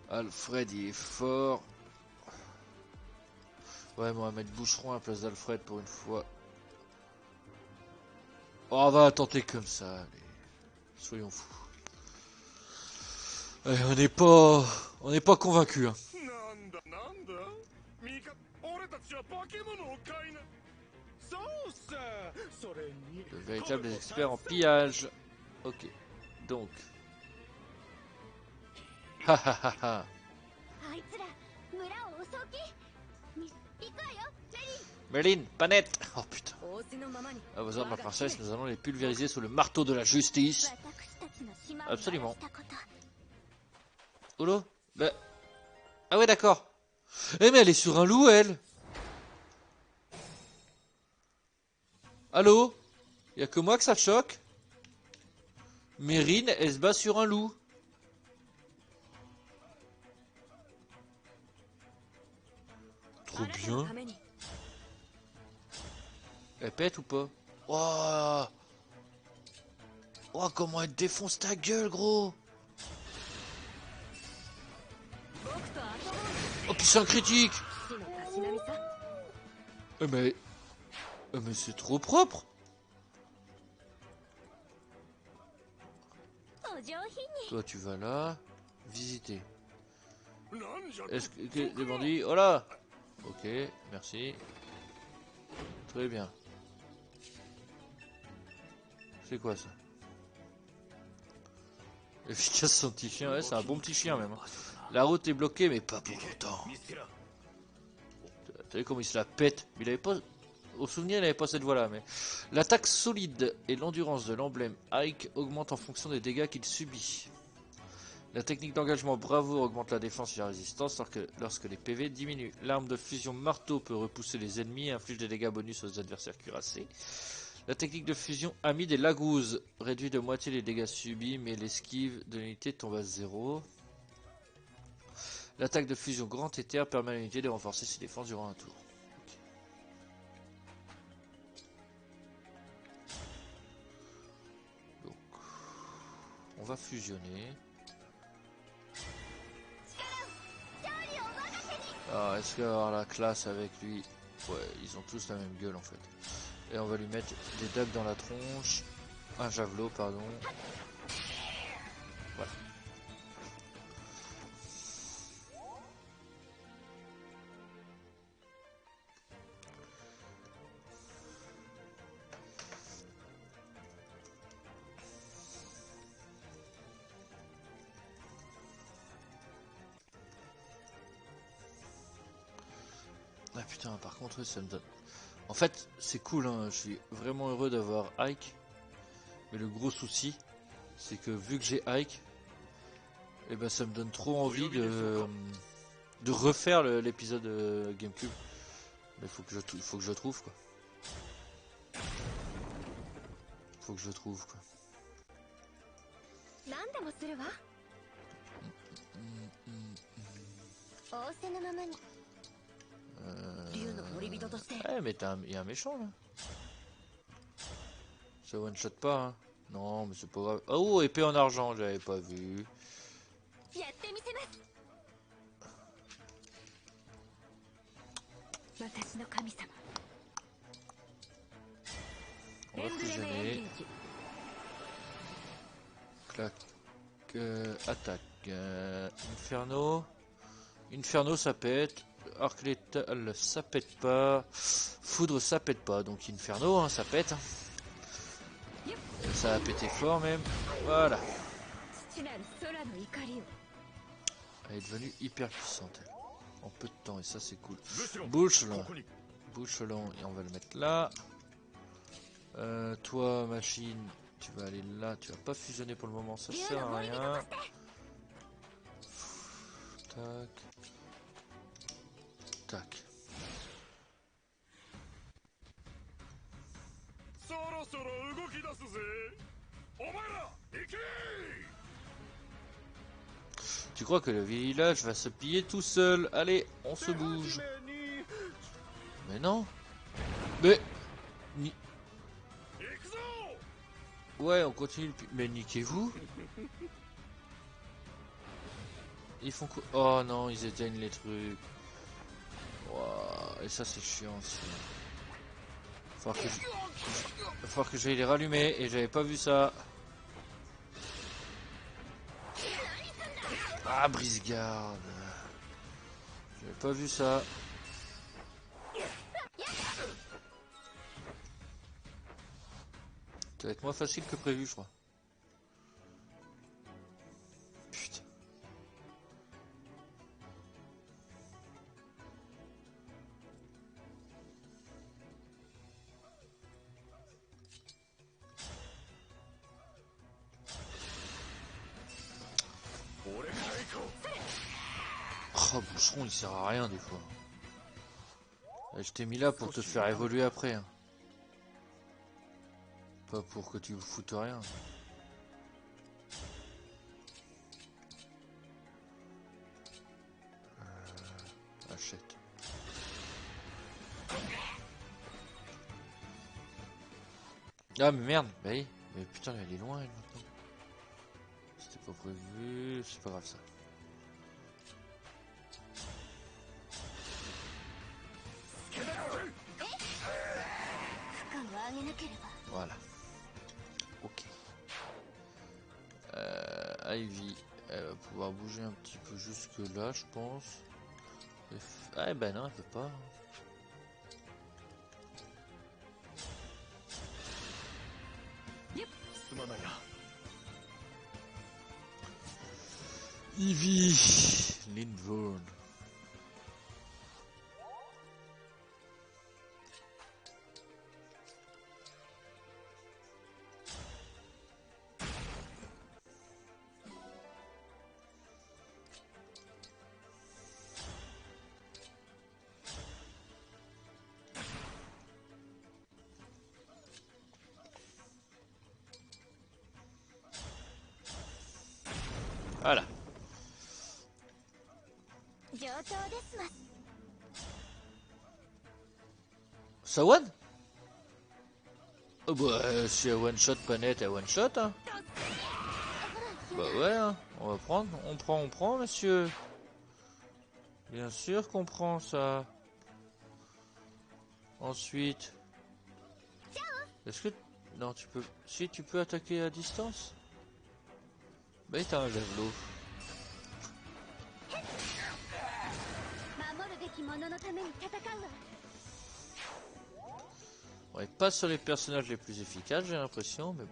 Alfred, il est fort. Ouais, moi, on va mettre Boucheron à la place d'Alfred pour une fois. Oh, on va tenter comme ça, allez. Soyons fous. Allez, on n'est pas convaincus, hein. Le véritable expert en pillage. Ok. Donc. Ha. Merlin, panette. Oh putain. À vos ordres, ma princesse, nous allons les pulvériser sous le marteau de la justice. Absolument. Oula. Bah... Ah ouais, d'accord. Eh mais elle est sur un loup, elle. Allô? Y'a que moi que ça choque? Mérine, elle se bat sur un loup. Trop bien. Elle pète ou pas? Oh, oh, comment elle défonce ta gueule, gros. Oh, puis c'est un critique. Mais c'est trop propre. Toi, tu vas là. Visiter. Est-ce que des bandits? Oh là. Ok, merci. Très bien. C'est quoi ça? Efficace son petit chien, ouais, c'est un bon petit chien même. La route est bloquée, mais pas pour longtemps. T'as vu comment il se la pète? Il avait pas... Au souvenir, il n'avait pas cette voie-là, mais... L'attaque solide et l'endurance de l'emblème Ike augmentent en fonction des dégâts qu'il subit. La technique d'engagement Bravoure augmente la défense et la résistance lorsque les PV diminuent. L'arme de fusion Marteau peut repousser les ennemis et inflige des dégâts bonus aux adversaires cuirassés. La technique de fusion Amide et Lagouze réduit de moitié les dégâts subis, mais l'esquive de l'unité tombe à 0. L'attaque de fusion Grand Éther permet à l'unité de renforcer ses défenses durant un tour. Okay. Donc, on va fusionner. Alors, est-ce qu'il va avoir la classe avec lui? Ouais, ils ont tous la même gueule en fait. Et on va lui mettre des dagues dans la tronche. Un javelot, pardon. Voilà. Ah putain, par contre, ça me donne... En fait, c'est cool, hein. Je suis vraiment heureux d'avoir Ike. Mais le gros souci, c'est que vu que j'ai Ike, et ben ça me donne trop envie de refaire l'épisode GameCube. Mais faut que je trouve quoi. Faut que je trouve quoi. 何でもするわ。仰せのままに。竜の森人として Eh mais y a un méchant là. Ça one shot pas hein. Non mais c'est pas grave. Oh épée en argent, j'avais pas vu. やってみせます。私の神様 On va エンブレムエンゲ fusionner. ージ Clac. Attaque. Inferno. Inferno ça pète. Arc létal ça pète pas. Foudre ça pète pas. Donc Inferno hein, ça pète. Ça a pété fort même. Voilà. 父なる空の怒りを Elle est devenue hyper puissante elle. En peu de temps et ça c'est cool. 武士の Bouchelan. ここに Bouchelan et on va le mettre là. Toi machine, tu vas aller là. Tu vas pas fusionner pour le moment, ça 竜 sert の à 森人と rien. して。 Tac. Tac. そろそろ動き出すぜお前ら行け Tu crois que le village va se piller tout seul? Allez, on se bouge. 手始めに Mais non. Mais... 行くぞ Ouais, on continue. Mais niquez-vous. Ils font quoi? Oh non, ils éteignent les trucs. Ouah, et ça c'est chiant aussi. Va falloir que j'aille les rallumer et j'avais pas vu ça. Ah, brise-garde. J'avais pas vu ça. Ça va être moins facile que prévu, je crois. Putain. Oh, boucheron, il sert à rien des fois. Je t'ai mis là pour te faire évoluer après. Hein. Pas pour que tu foutes rien. Achète. Ah mais merde, bah oui. Mais putain, elle est loin elle maintenant. C'était pas prévu, c'est pas grave ça. Voilà. Ok. Ivy, elle va pouvoir bouger un petit peu jusque là, je pense. Ah ben non, elle peut pas. Ivy, Lindvorn. Voilà. 上等ですます。 Ça one? Oh bah si elle one shot pas net, elle one shot hein. Bah ouais hein. On va prendre, on prend monsieur. Bien sûr qu'on prend ça. Ensuite. Est-ce que... Non tu peux... Si tu peux attaquer à distance. Bah t'as un javelot. 守るべき者のために戦うわ。 On est pas sur les personnages les plus efficaces j'ai l'impression mais bon.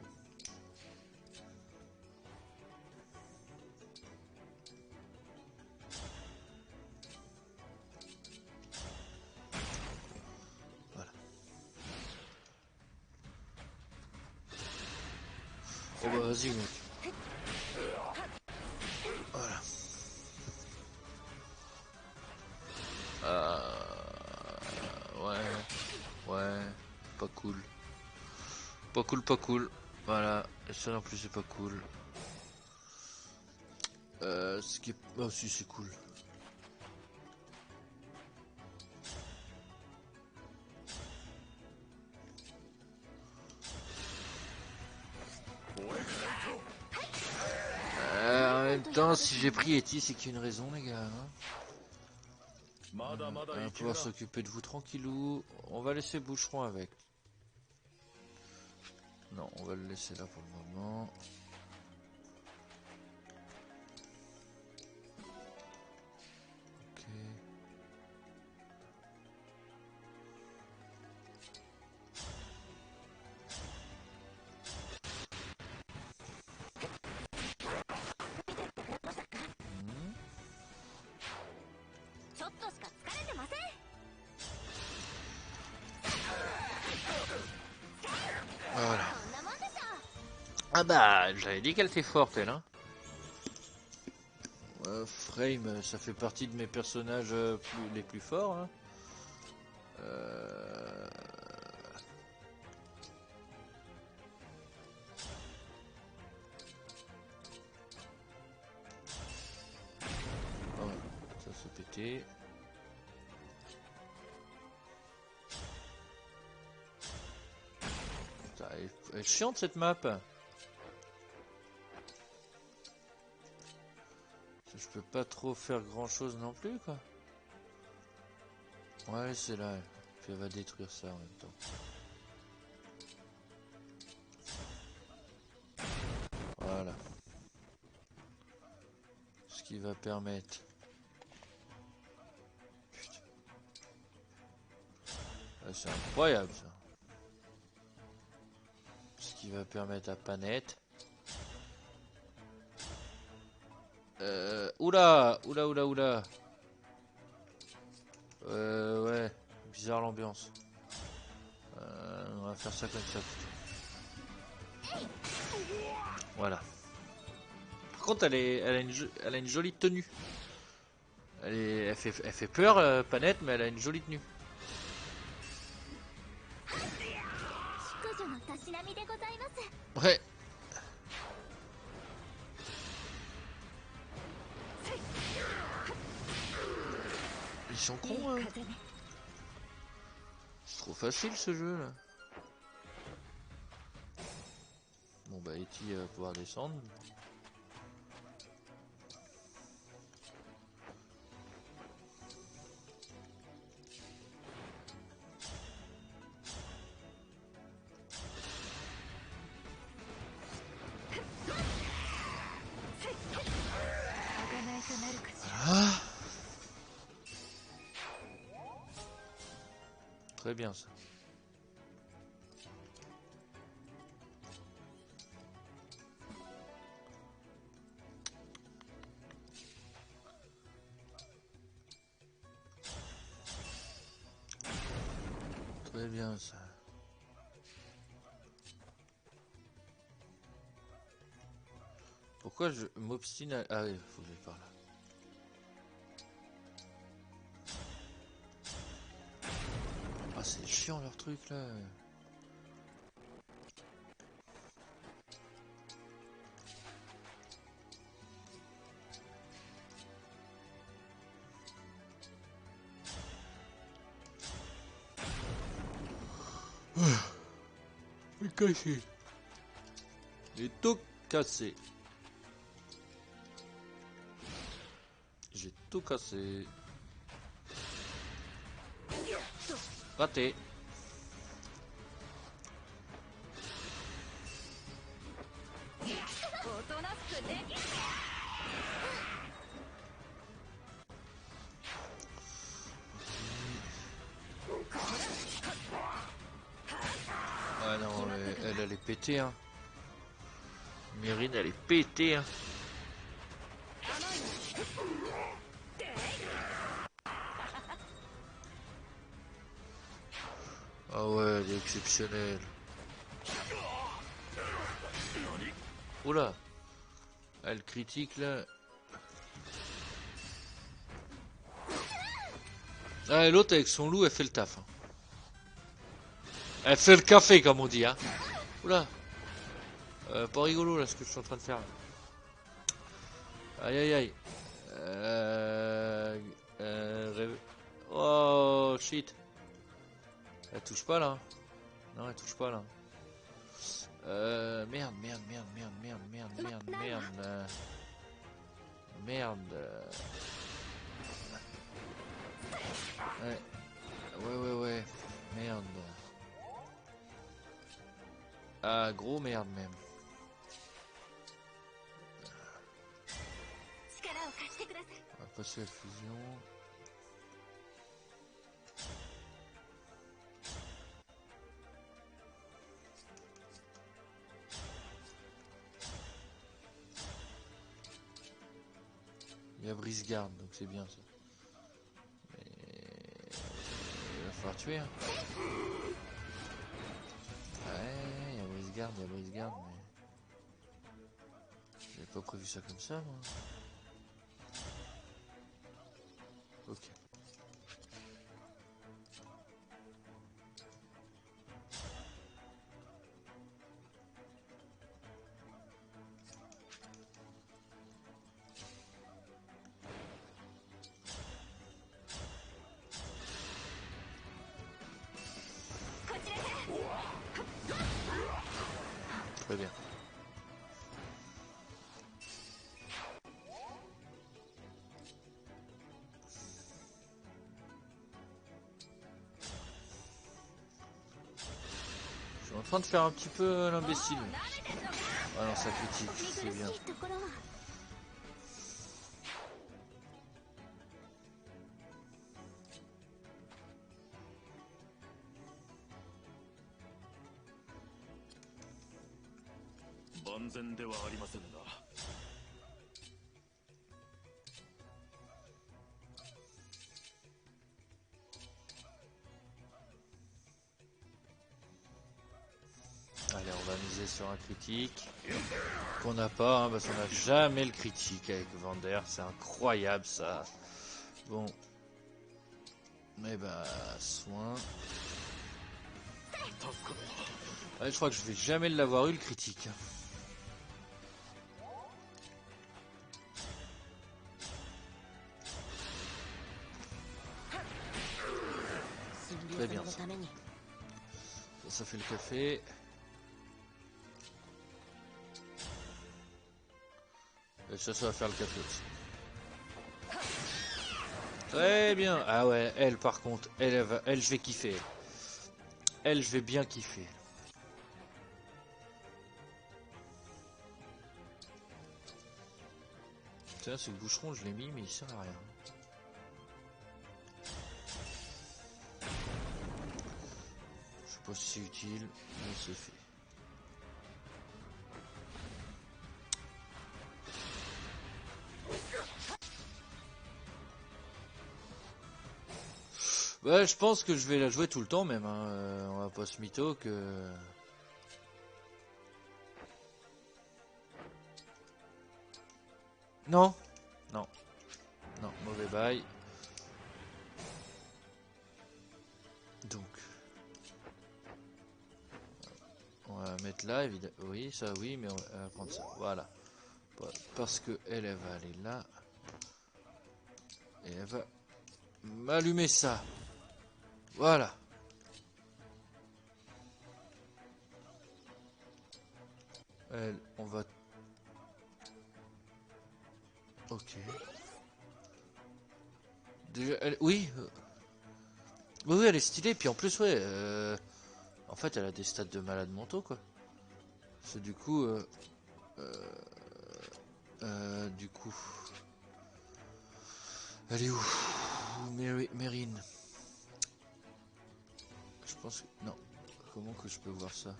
Oh bah vas-y mec. Voilà. Ouais, pas cool. Pas cool. Voilà, et ça non plus c'est pas cool. Ce qui est... Oh si c'est cool. En même temps, si j'ai pris Eti, c'est qu'il y a une raison les gars. Hein. On va pouvoir s'occuper de vous tranquillou. On va laisser Boucheron avec. Non, on va le laisser là pour le moment. Ok. Voilà. Ah bah, j'avais dit qu'elle était forte, elle, hein. Frame, ça fait partie de mes personnages les plus forts, hein. Oh, ça s'est pété. Putain, elle est chiante cette map. Je peux pas trop faire grand chose non plus quoi. Ouais c'est là. Puis elle va détruire ça en même temps. Voilà. Ce qui va permettre... Putain. Ah, c'est incroyable ça. Ce qui va permettre à Panette... Oula. Ouais. Bizarre l'ambiance. On va faire ça comme ça plutôt. Voilà. Par contre elle a une jolie tenue. Elle fait peur Panette, mais elle a une jolie tenue. Ouais. Ils sont cons hein. C'est trop facile ce jeu là. Bon bah Eti va pouvoir descendre. Voilà. Très bien ça. Très bien ça. Pourquoi je m'obstine à... Ah oui, faut que j'aille par là. Ah c'est chiant leur truc là. C'est cassé. J'ai tout cassé. J'ai tout cassé. Raté. Ah non, elle est pétée hein. Mérine elle est pétée hein. Ah ouais, elle est exceptionnelle. Oula. Elle critique là. Ah, l'autre avec son loup, elle fait le taf. Hein. Elle fait le café, comme on dit. Hein. Oula. Pas rigolo là ce que je suis en train de faire. Là. Aïe aïe aïe. Oh shit. Elle touche pas là. Non, elle touche pas là. Merde. Merde. Ouais. Merde. Ah, gros merde même. On va passer à la fusion. Il y a Brisgarde, donc c'est bien ça. Mais... il va falloir tuer. Hein. Ouais, il y a Brisgarde, mais... j'avais pas prévu ça comme ça, moi. Ok. Très bien. Je suis en train de faire un petit peu l'imbécile. Ah non, ça critique, c'est bien. Allez, on va miser sur un critique qu'on n'a pas, hein, parce qu'on n'a jamais le critique avec Vander, c'est incroyable ça. Bon, mais bah soin. Allez, je crois que je vais jamais l'avoir eu le critique. Très bien ça. Ça fait le café. Et ça va faire le café aussi. Très bien. Ah ouais, elle par contre, elle je vais kiffer. Elle, je vais bien kiffer. Tiens, ce boucheron, je l'ai mis, mais il sert à rien. Je sais pas si c'est utile, mais c'est fait. Bah, je pense que je vais la jouer tout le temps même. Hein. On va pas se mytho que... Non, mauvais bail. Donc, on va mettre là, évidemment. Oui, ça, oui, mais on va prendre ça. Voilà. Parce que elle va aller là. Et elle va m'allumer ça. Voilà. Elle, on va... Ok. Déjà, elle... Oui. Oui, elle est stylée. Puis en plus, ouais. En fait, elle a des stats de malade mentaux, quoi. C'est du coup... du coup... Elle est où Mérine. Je pense que... Non. Comment que je peux voir ça?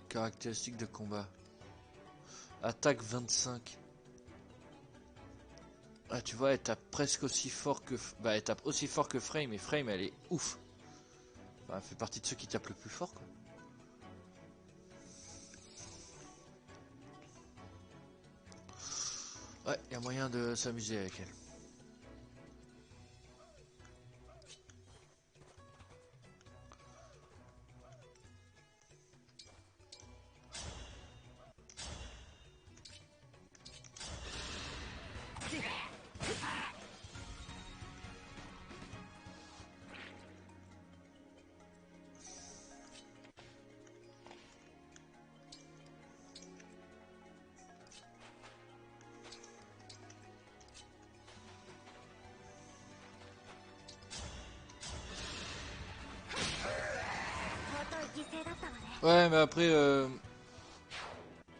Caractéristiques de combat. Attaque 25. Ah, tu vois, elle tape presque aussi fort que... Bah, elle tape aussi fort que Frame. Et Frame, elle est ouf. Enfin, elle fait partie de ceux qui tapent le plus fort, quoi. Ouais, il y a moyen de s'amuser avec elle. Ouais, mais après,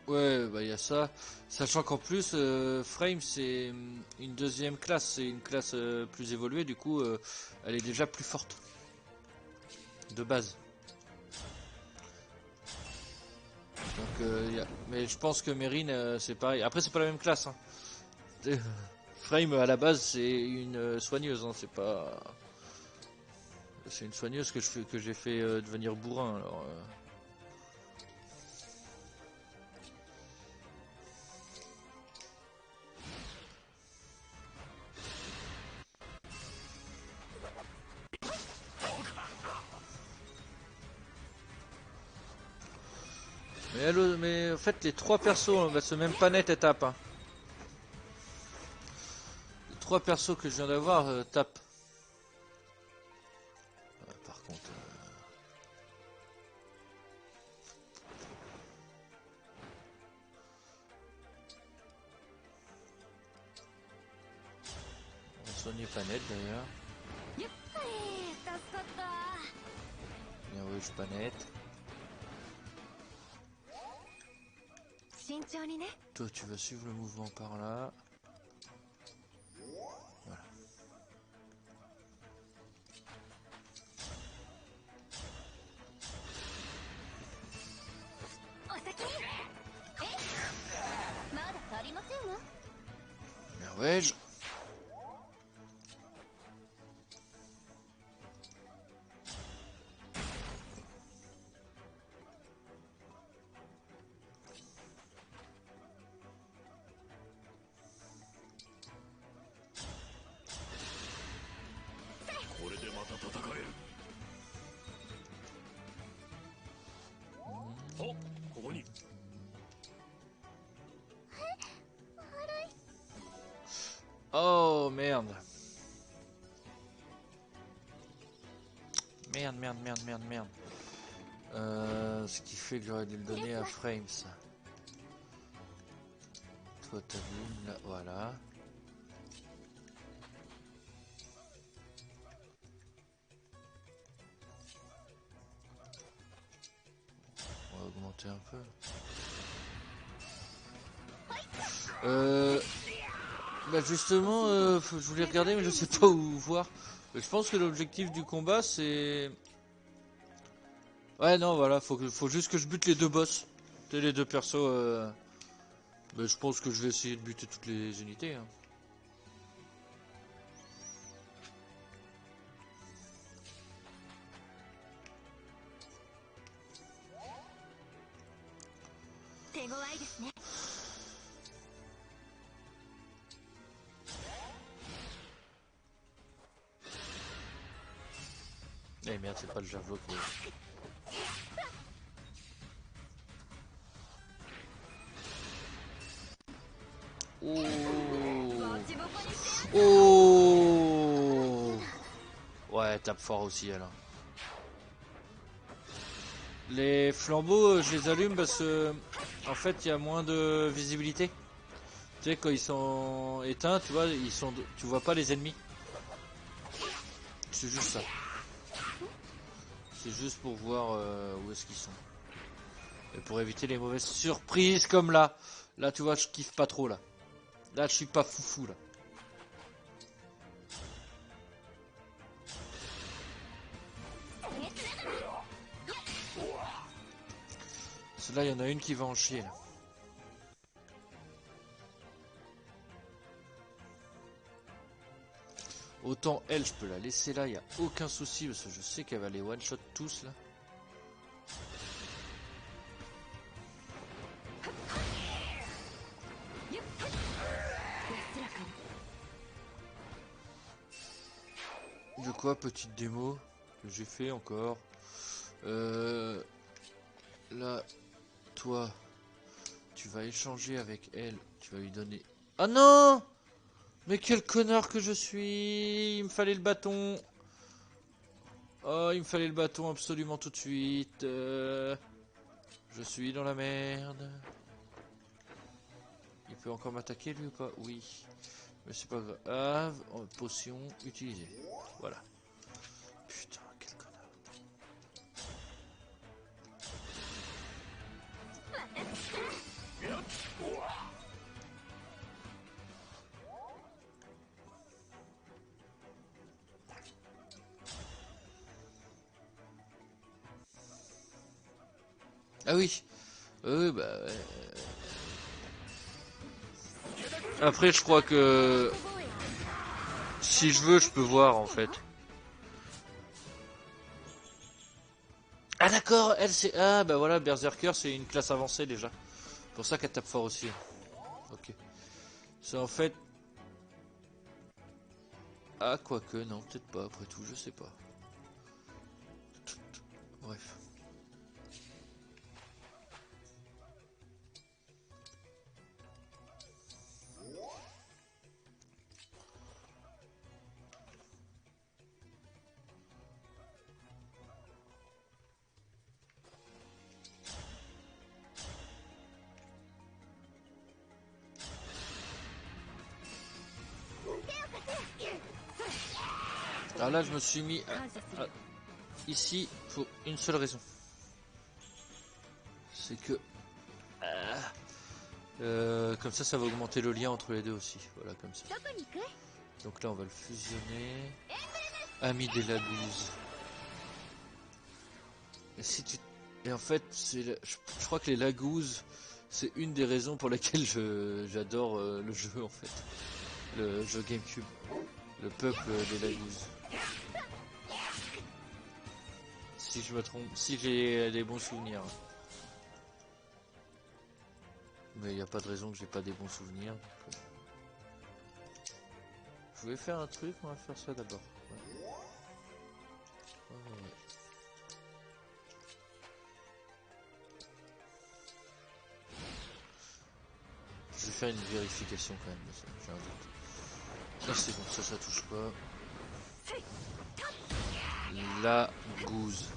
ouais, bah il y a ça. Sachant qu'en plus, Frame c'est une deuxième classe, c'est une classe plus évoluée, du coup, elle est déjà plus forte de base. Donc, mais je pense que Mérine, c'est pareil. Après, c'est pas la même classe. Hein. Frame à la base, c'est une soigneuse, hein, c'est pas. C'est une soigneuse que j'ai fait devenir bourrin. Alors. Mais en fait, les trois persos, bah, ce même pas net, elles tapent. Hein. Les trois persos que je viens d'avoir tapent. Par contre. On va soigner pas net d'ailleurs. Bien rouge pas net. Toi, tu vas suivre le mouvement par là. Voilà. Merveille. Oh merde. Merde. Ce qui fait que j'aurais dû le donner à Frames. Toi t'as vu là, voilà. On va augmenter un peu. Bah justement, je voulais regarder mais je sais pas où voir. Je pense que l'objectif du combat c'est... Ouais non voilà, faut juste que je bute les deux boss. Les deux persos. Bah, je pense que je vais essayer de buter toutes les unités. Hein. Eh merde, c'est pas le javelot qui est... Oh. Ouais, tape fort aussi alors. Les flambeaux, je les allume parce que en fait il y a moins de visibilité. Tu sais quand ils sont éteints, tu vois, tu vois pas les ennemis. C'est juste ça. C'est juste pour voir où est-ce qu'ils sont. Et pour éviter les mauvaises surprises comme là. Là tu vois, je kiffe pas trop là. Là je suis pas foufou là. Là il y en a une qui va en chier là. Autant elle je peux la laisser là, il n'y a aucun souci parce que je sais qu'elle va les one shot tous là. de quoi, petite démo que j'ai fait encore. Là, toi, tu vas échanger avec elle. Tu vas lui donner... Ah non! Mais quel connard que je suis! Il me fallait le bâton. Oh, il me fallait le bâton absolument tout de suite. Je suis dans la merde. Il peut encore m'attaquer lui ou pas? Oui. Mais c'est pas grave. Oh, potion utilisée. Voilà. Putain, quel connard. Ah oui. Bah... Après, je crois que... Si je veux, je peux voir, en fait. Ah d'accord, elle c'est... Ah bah voilà, Berserker c'est une classe avancée déjà. C'est pour ça qu'elle tape fort aussi. Ok. C'est en fait... Ah quoique, non, peut-être pas, après tout, je sais pas. Bref. Alors là, je me suis mis ici pour une seule raison. C'est que... comme ça va augmenter le lien entre les deux aussi. Voilà, comme ça. Donc là, on va le fusionner. Ami des Lagouses. Et, si tu... Et en fait, je crois que les Lagouses, c'est une des raisons pour lesquelles j'adore le jeu, en fait. Le jeu GameCube. Le peuple des Lagouses. Si je me trompe, si j'ai des bons souvenirs. Mais il n'y a pas de raison que j'ai pas des bons souvenirs. Donc, je voulais faire un truc, on va faire ça d'abord. Ouais. Ouais. Je vais faire une vérification quand même, j'ai un doute. Ça c'est bon, ça touche pas. La gouze.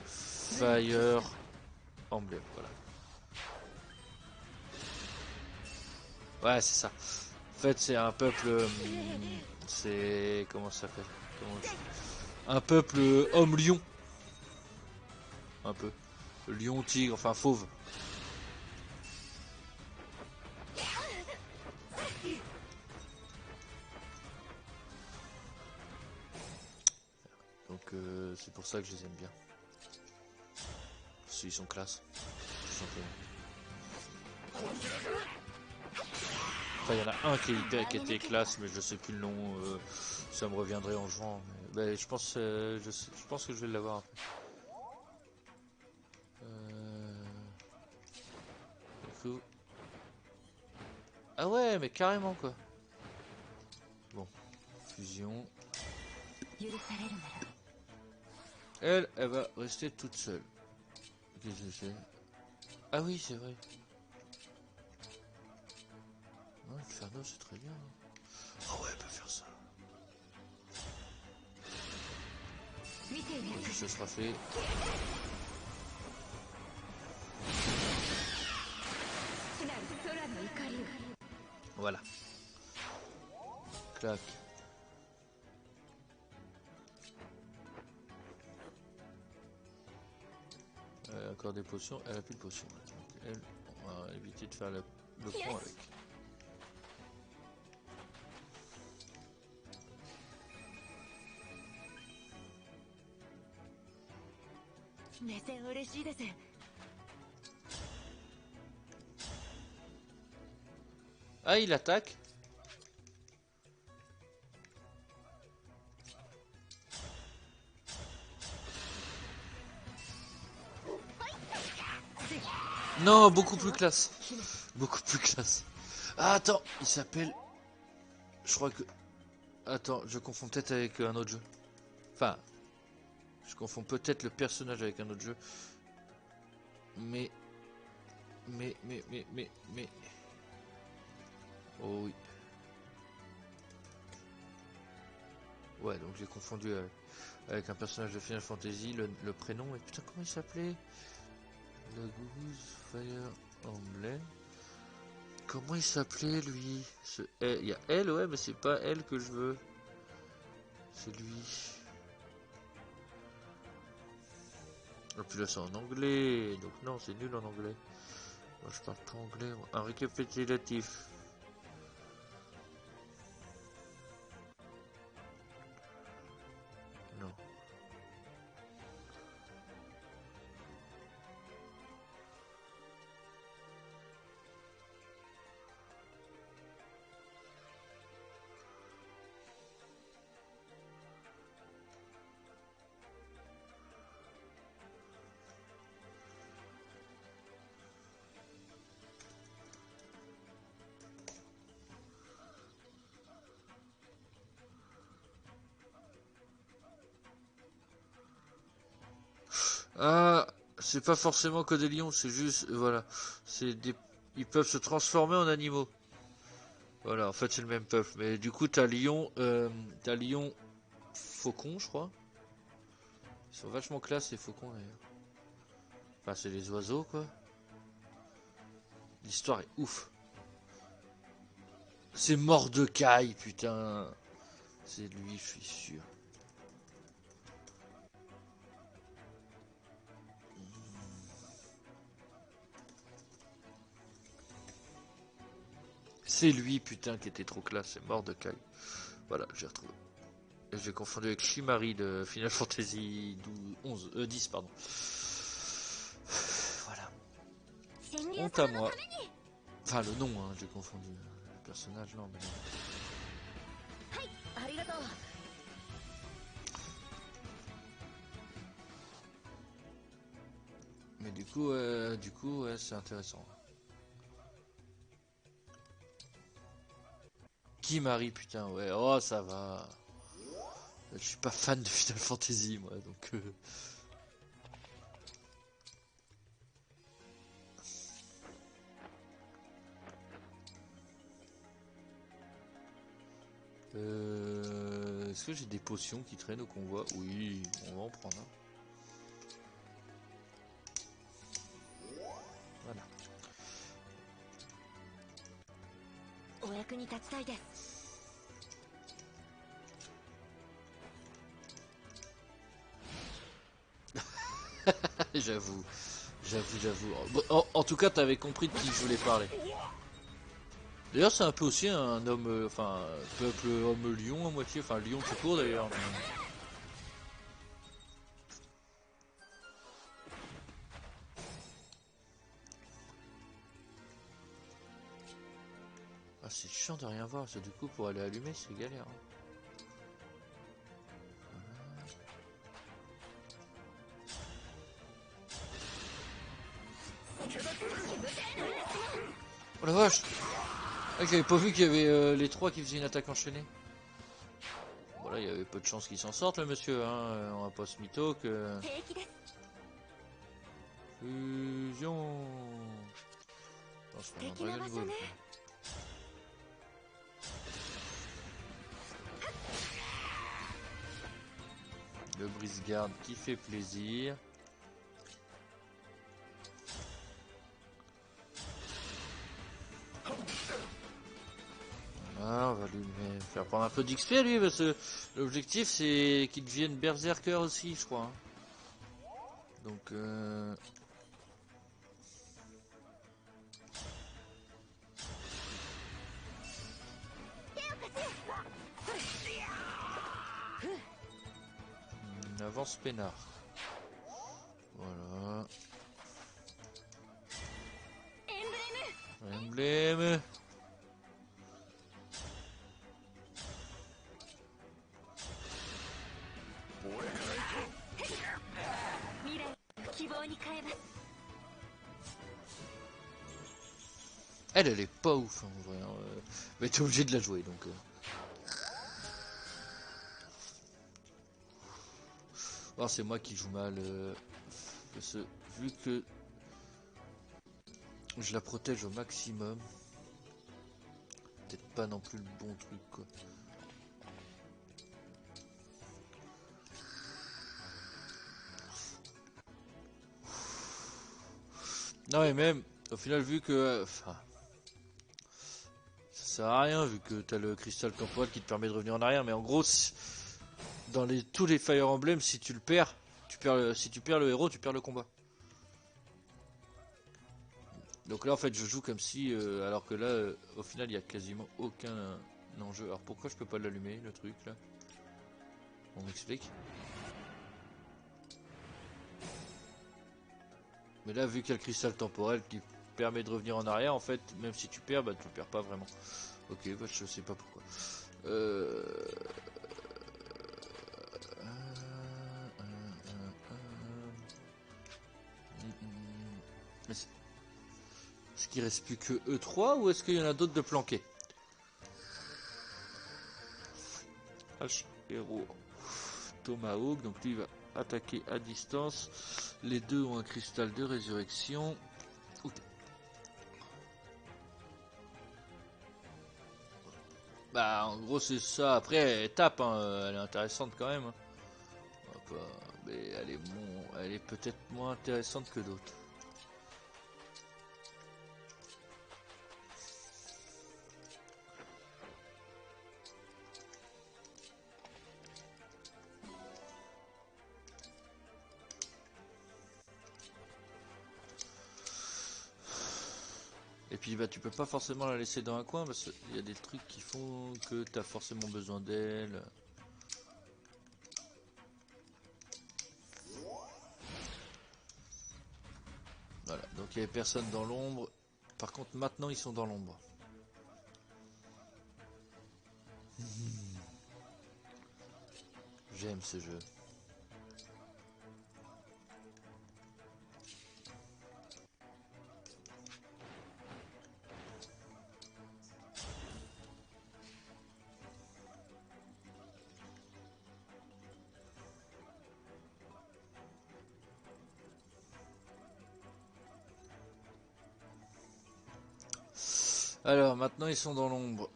Fire Emblem, voilà. Ouais, c'est ça. En fait, c'est un peuple... c'est... Comment ça s'appelle? Un peuple homme-lion. Un peu. Lion-tigre, enfin fauve. Donc c'est pour ça que je les aime bien. Parce qu'ils sont classe. Tout simplement. Enfin, il y en a un qui était classe, mais je sais plus le nom. Ça me reviendrait en jouant. Mais, je pense que je vais l'avoir après. Du coup... Ah ouais, mais carrément quoi. Bon, fusion. Elle va rester toute seule. Qu'est-ce que c'est? Ah oui, c'est vrai. Non, Inferno, c'est très bien. Oh ouais, elle peut faire ça. Donc, ce sera fait. Voilà. Clac. Encore des potions, elle a plus de potions. Donc elle, on va éviter de faire le pont avec. Ah, il attaque. Non, beaucoup plus classe. Beaucoup plus classe. Ah, attends, il s'appelle... Je crois que... Attends, je confonds peut-être avec un autre jeu. Enfin, je confonds peut-être le personnage avec un autre jeu. Mais... Oh oui. Ouais, donc j'ai confondu avec un personnage de Final Fantasy, le prénom. Et putain, comment il s'appelait? Le Goose Fire Emblem. Comment il s'appelait lui? Il y a elle, ouais, mais c'est pas elle que je veux. C'est lui. Et puis là c'est en anglais, donc non, c'est nul en anglais. Moi je parle pas anglais. Un récapitulatif. Non. Ah, c'est pas forcément que des lions, c'est juste, voilà, c'est des, ils peuvent se transformer en animaux. Voilà, en fait c'est le même peuple, mais du coup t'as lion faucon, je crois. Ils sont vachement classe les faucons d'ailleurs. Enfin c'est les oiseaux quoi. L'histoire est ouf. C'est Mordecai, putain. C'est lui, je suis sûr. C'est lui, putain, qui était trop classe, c'est Mordecai. Voilà, j'ai retrouvé. J'ai confondu avec Shimari de Final Fantasy 10, pardon. Voilà. Honte à moi. Enfin, le nom, hein, j'ai confondu. Le personnage, non, mais... Mais du coup, ouais, c'est intéressant. Kimari, putain, ouais, oh, ça va. Je suis pas fan de Final Fantasy, moi, donc... Est-ce que j'ai des potions qui traînent au convoi? Oui, on va en prendre un. Voilà. J'avoue. En tout cas, t'avais compris de qui je voulais parler. D'ailleurs, c'est un peu aussi un homme, enfin, peuple homme lion à moitié, enfin lion tout court d'ailleurs. Mais... Ah, c'est chiant de rien voir, ça, du coup, pour aller allumer, c'est galère. Hein. Oh la vache! Ah, j'avais pas vu qu'il y avait les trois qui faisaient une attaque enchaînée. Bon là, il y avait peu de chance qu'il s'en sorte, le monsieur, hein. On va pas se mytho que... Fusion! Non, c'est pas un Dragon Ball. Le brise-garde qui fait plaisir. Ah, on va lui faire prendre un peu d'XP lui, parce que l'objectif c'est qu'il devienne berserker aussi, je crois. Donc avance peinard. Voilà. Emblème. Elle est pas ouf en vrai. Mais t'es obligé de la jouer donc. Oh, c'est moi qui joue mal. Vu que je la protège au maximum. Peut-être pas non plus le bon truc, quoi. Non, et même, au final, vu que... Enfin, ça sert à rien, vu que t'as le cristal temporel qui te permet de revenir en arrière. Mais en gros, dans tous les Fire Emblem, si tu le perds, si tu perds le héros, tu perds le combat. Donc là, en fait, je joue comme si... alors que là, au final, il n'y a quasiment aucun enjeu. Alors pourquoi je peux pas l'allumer, le truc, là? On m'explique. Mais là, vu qu'il y a le cristal temporel qui permet de revenir en arrière, en fait, même si tu perds, bah tu le perds pas vraiment. Ok, bah je sais pas pourquoi. Est-ce qu'il reste plus que E3 ou est-ce qu'il y en a d'autres de planqués? H héros Tomahawk, donc lui il va attaquer à distance. Les deux ont un cristal de résurrection. Bah en gros c'est ça. Après elle tape, hein. Elle est intéressante quand même. Mais elle est peut-être moins intéressante que d'autres. Et puis bah tu peux pas forcément la laisser dans un coin parce qu'il y a des trucs qui font que tu as forcément besoin d'elle. Voilà, donc il n'y avait personne dans l'ombre. Par contre maintenant ils sont dans l'ombre. J'aime ce jeu. Alors maintenant ils sont dans l'ombre.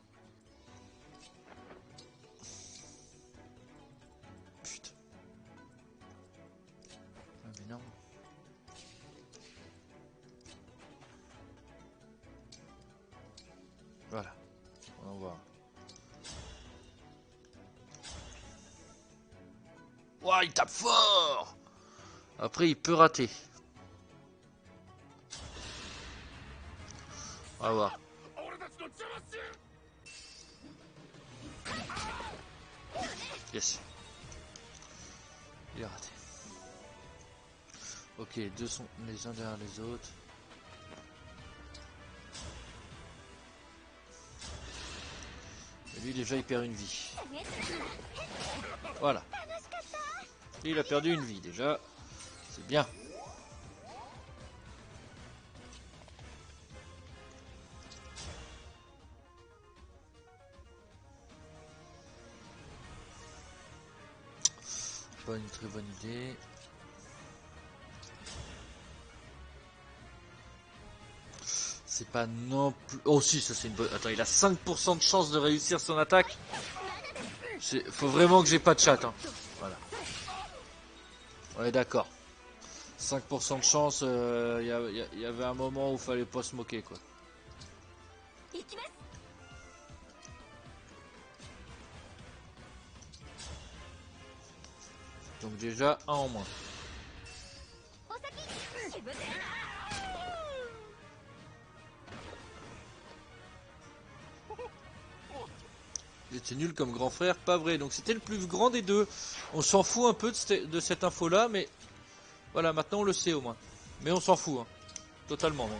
Putain. Ah mais non. Voilà. On va voir. Ouah, il tape fort. Après il peut rater. On va voir. Yes. Il a raté. Ok, deux sont les uns derrière les autres. Et lui déjà il perd une vie. Voilà. Et il a perdu une vie déjà. C'est bien. Pas une très bonne idée. C'est pas non plus... Oh si, ça c'est une bonne... Attends, il a 5% de chance de réussir son attaque. Faut vraiment que j'ai pas de chat. Hein. Voilà. On est d'accord. 5% de chance, y avait un moment où il fallait pas se moquer, quoi. Donc déjà, un en moins. Il était nul comme grand frère, pas vrai. Donc c'était le plus grand des deux. On s'en fout un peu de cette info-là, mais... Voilà, maintenant on le sait au moins. Mais on s'en fout, hein. Totalement même.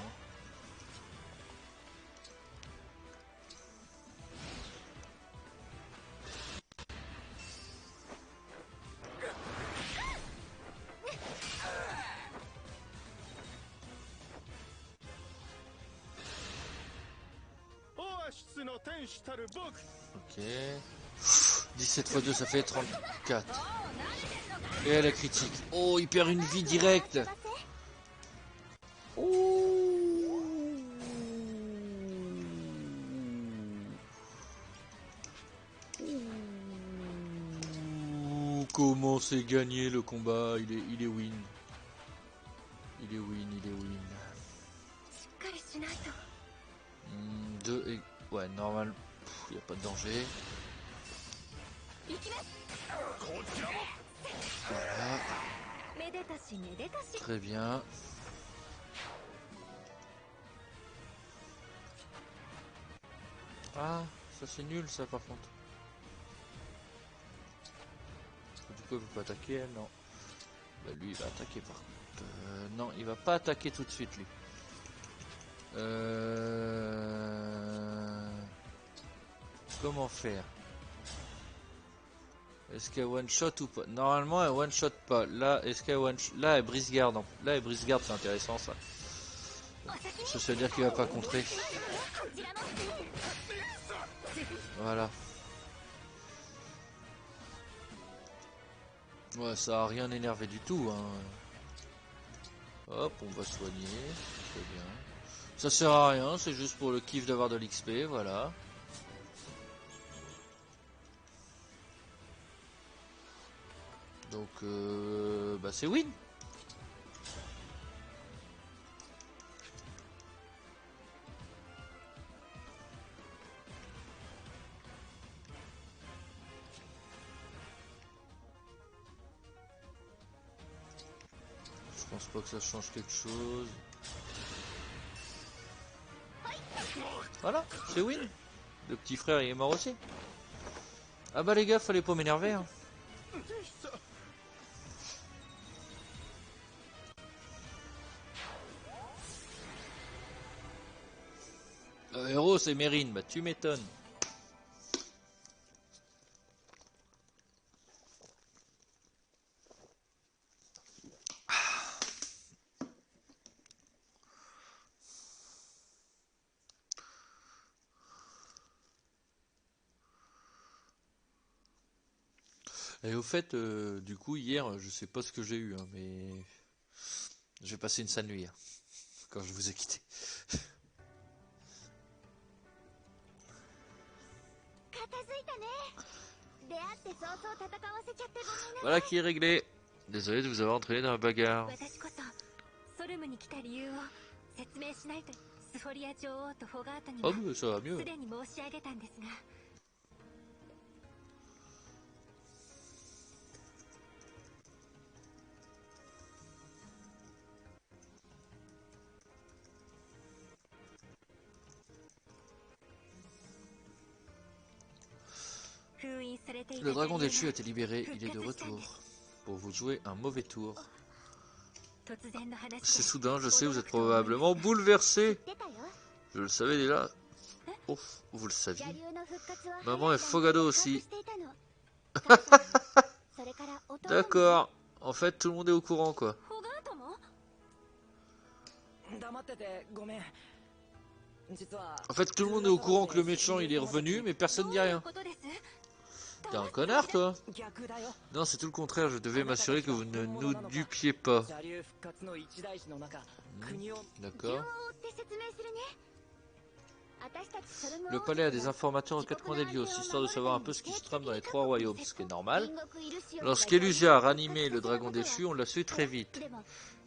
Ok. 17 x 2 ça fait 34. Et elle a critique. Oh, il perd une vie directe. Oh. Comment c'est gagné le combat? Il est win. Il est win, il est win. しっかりしないと。 Deux et... Ouais, normal. Il n'y a pas de danger. 行きます。 Voilà. めでたしめでたし。 Très bien. Ah, ça c'est nul ça par contre. Du coup il peut pas attaquer elle, non. Bah, lui il va attaquer par contre. Non, il va pas attaquer tout de suite lui. Comment faire? Est-ce qu'elle one shot ou pas? Normalement elle one shot pas. Là, est-ce qu'elle one shot? Là elle brise garde. Là elle brise garde, c'est intéressant ça. Ça veut dire qu'il va pas contrer. Voilà. Ouais, ça a rien énervé du tout. Hein. Hop, on va soigner. Très bien. Ça sert à rien, c'est juste pour le kiff d'avoir de l'XP, voilà. Donc, bah c'est win. Je pense pas que ça change quelque chose. Voilà, c'est win. Le petit frère il est mort aussi. Ah bah les gars, fallait pas m'énerver. Hein. Le héros c'est Mérine, bah tu m'étonnes. Et au fait, du coup, hier, je sais pas ce que j'ai eu, hein, mais j'ai passé une sale nuit hein, quand je vous ai quitté. Voilà qui est réglé. Désolé de vous avoir entraîné dans la bagarre. Oh, mais ça va mieux. Le dragon déchu a été libéré, il est de retour. Pour vous jouer un mauvais tour. C'est soudain, je sais, vous êtes probablement bouleversé. Je le savais déjà. Oh, vous le saviez. Maman et Fogado aussi. D'accord. En fait, tout le monde est au courant, quoi. En fait, tout le monde est au courant que le méchant, il est revenu, mais personne dit rien. T'es un connard, toi? Non, c'est tout le contraire, je devais m'assurer que vous ne nous dupiez pas. D'accord. Le palais a des informateurs aux quatre coins d'Hélios, histoire de savoir un peu ce qui se trame dans les trois royaumes, ce qui est normal. Lorsqu'Elusia a ranimé le dragon déchu, on l'a su très vite.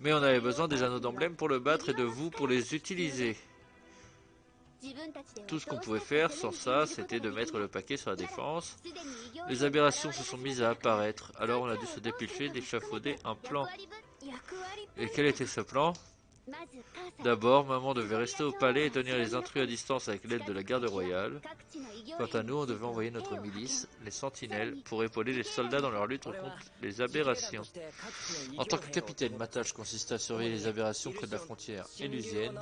Mais on avait besoin des anneaux d'emblème pour le battre et de vous pour les utiliser. Tout ce qu'on pouvait faire sans ça, c'était de mettre le paquet sur la défense. Les aberrations se sont mises à apparaître, alors on a dû se dépêcher d'échafauder un plan. Et quel était ce plan? D'abord, maman devait rester au palais et tenir les intrus à distance avec l'aide de la garde royale. Quant à nous, on devait envoyer notre milice, les sentinelles, pour épauler les soldats dans leur lutte contre les aberrations. En tant que capitaine, ma tâche consistait à surveiller les aberrations près de la frontière élusienne.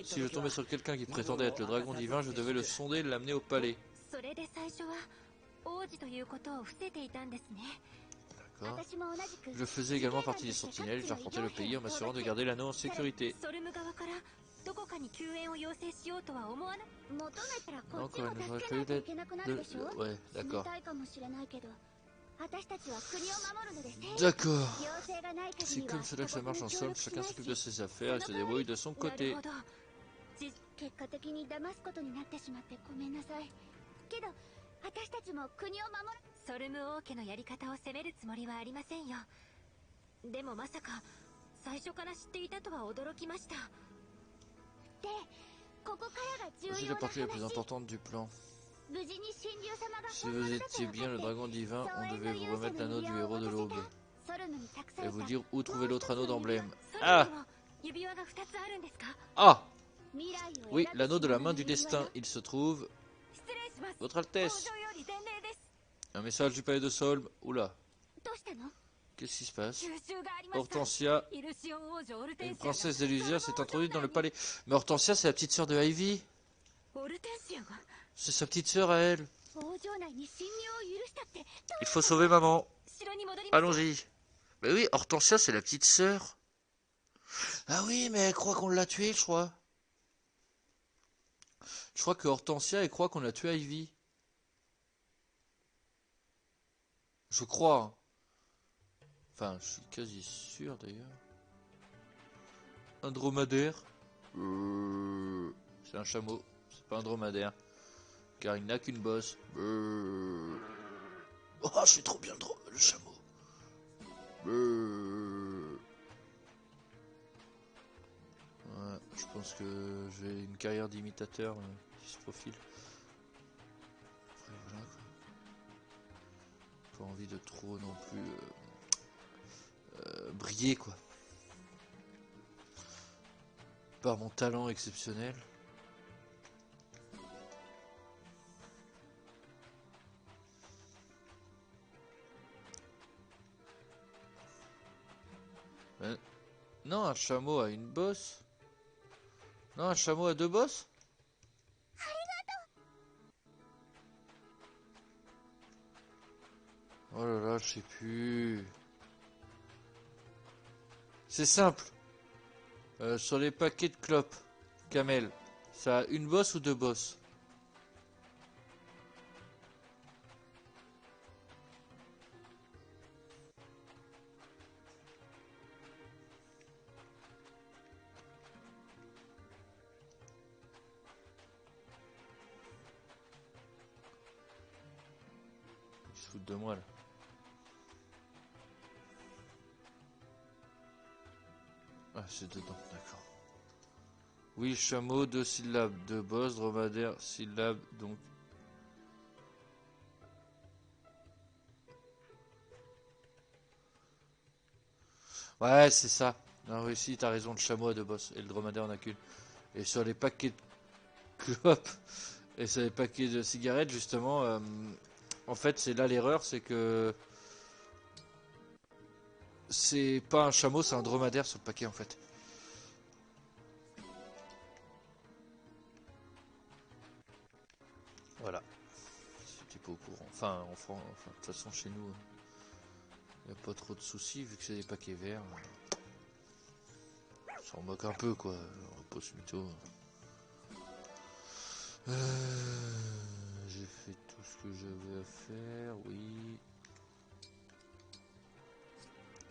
Si je tombais sur quelqu'un qui prétendait être le dragon divin, je devais le sonder et l'amener au palais. D'accord. Je faisais également partie des sentinelles, j'arpentais le pays en m'assurant de garder l'anneau en sécurité. Encore, il nous aurait fallu d'être... Ouais, d'accord. D'accord. C'est comme cela que ça marche en somme, chacun s'occupe de ses affaires et se débrouille de son côté. 結果的に騙すことになってしまってごめんなさいけど私たちも国を守るソルム王家のやり方を責めるつもりはありませんよでもまさか最初から知っていたとは驚きましたでここからが重 Voici 要 la な partie la plus 話 importante du plan. 無事に神竜様が Si vous étiez bien le dragon divin, on devait vous remettre l'anneau du héros de l'aube. Et vous dire où trouver l'autre anneau d'emblème. Ah! 指輪が2つあるんですか Ah! 未来を Oui, 選ぶ l'anneau de la main 指 du 輪の destin. Il se trouve... 失礼します Votre Altesse! 王女より伝令です Un message du palais de Solm. Oula. どうしたの Qu'est-ce qui se passe? 収集がありました Hortensia, イルシオン王女オルテン une シアが princesse d'Elysia, s'est introduite dans le palais. Mais Hortensia, c'est la petite sœur de Ivy. オルテンシアが C'est sa petite sœur à elle. 王城内に侵入を許したって Il faut sauver maman. 城に戻ります Allons-y. Bah oui, Hortensia, c'est la petite sœur. Ah oui, mais elle croit qu'on l'a tuée, je crois. Je crois que Hortensia, elle croit qu'on a tué Ivy. Je crois. Hein. Enfin, je suis quasi sûr d'ailleurs. Un dromadaire. C'est un chameau. C'est pas un dromadaire. Car il n'a qu'une bosse. Oh, c'est trop bien le chameau. Ouais, je pense que j'ai une carrière d'imitateur qui se profile. Après, voilà, quoi. Pas envie de trop non plus briller quoi. Par mon talent exceptionnel. Non, un chameau a une bosse. Non, un chameau a deux bosses. Oh là là, je sais plus. C'est simple. Sur les paquets de clopes, Camel, ça a une bosse ou deux bosses? Ils se foutent de moi là. Ah, c'est dedans, d'accord. Oui, chameau, deux syllabes, deux bosses, dromadaire, syllabes, donc. Ouais, c'est ça. Non, oui, si, t'as raison, le chameau a deux bosses, et le dromadaire en a qu'une. Et sur les paquets de clopes, et sur les paquets de cigarettes, justement, en fait, c'est là l'erreur, c'est que... C'est pas un chameau, c'est un dromadaire sur le paquet, en fait. Voilà. C'était pas au courant. Enfin, enfin, de toute façon, chez nous, il n'y a pas trop de soucis, vu que c'est des paquets verts. On s'en moque un peu, quoi. On va pas se mytho. J'ai fait tout ce que j'avais à faire, oui.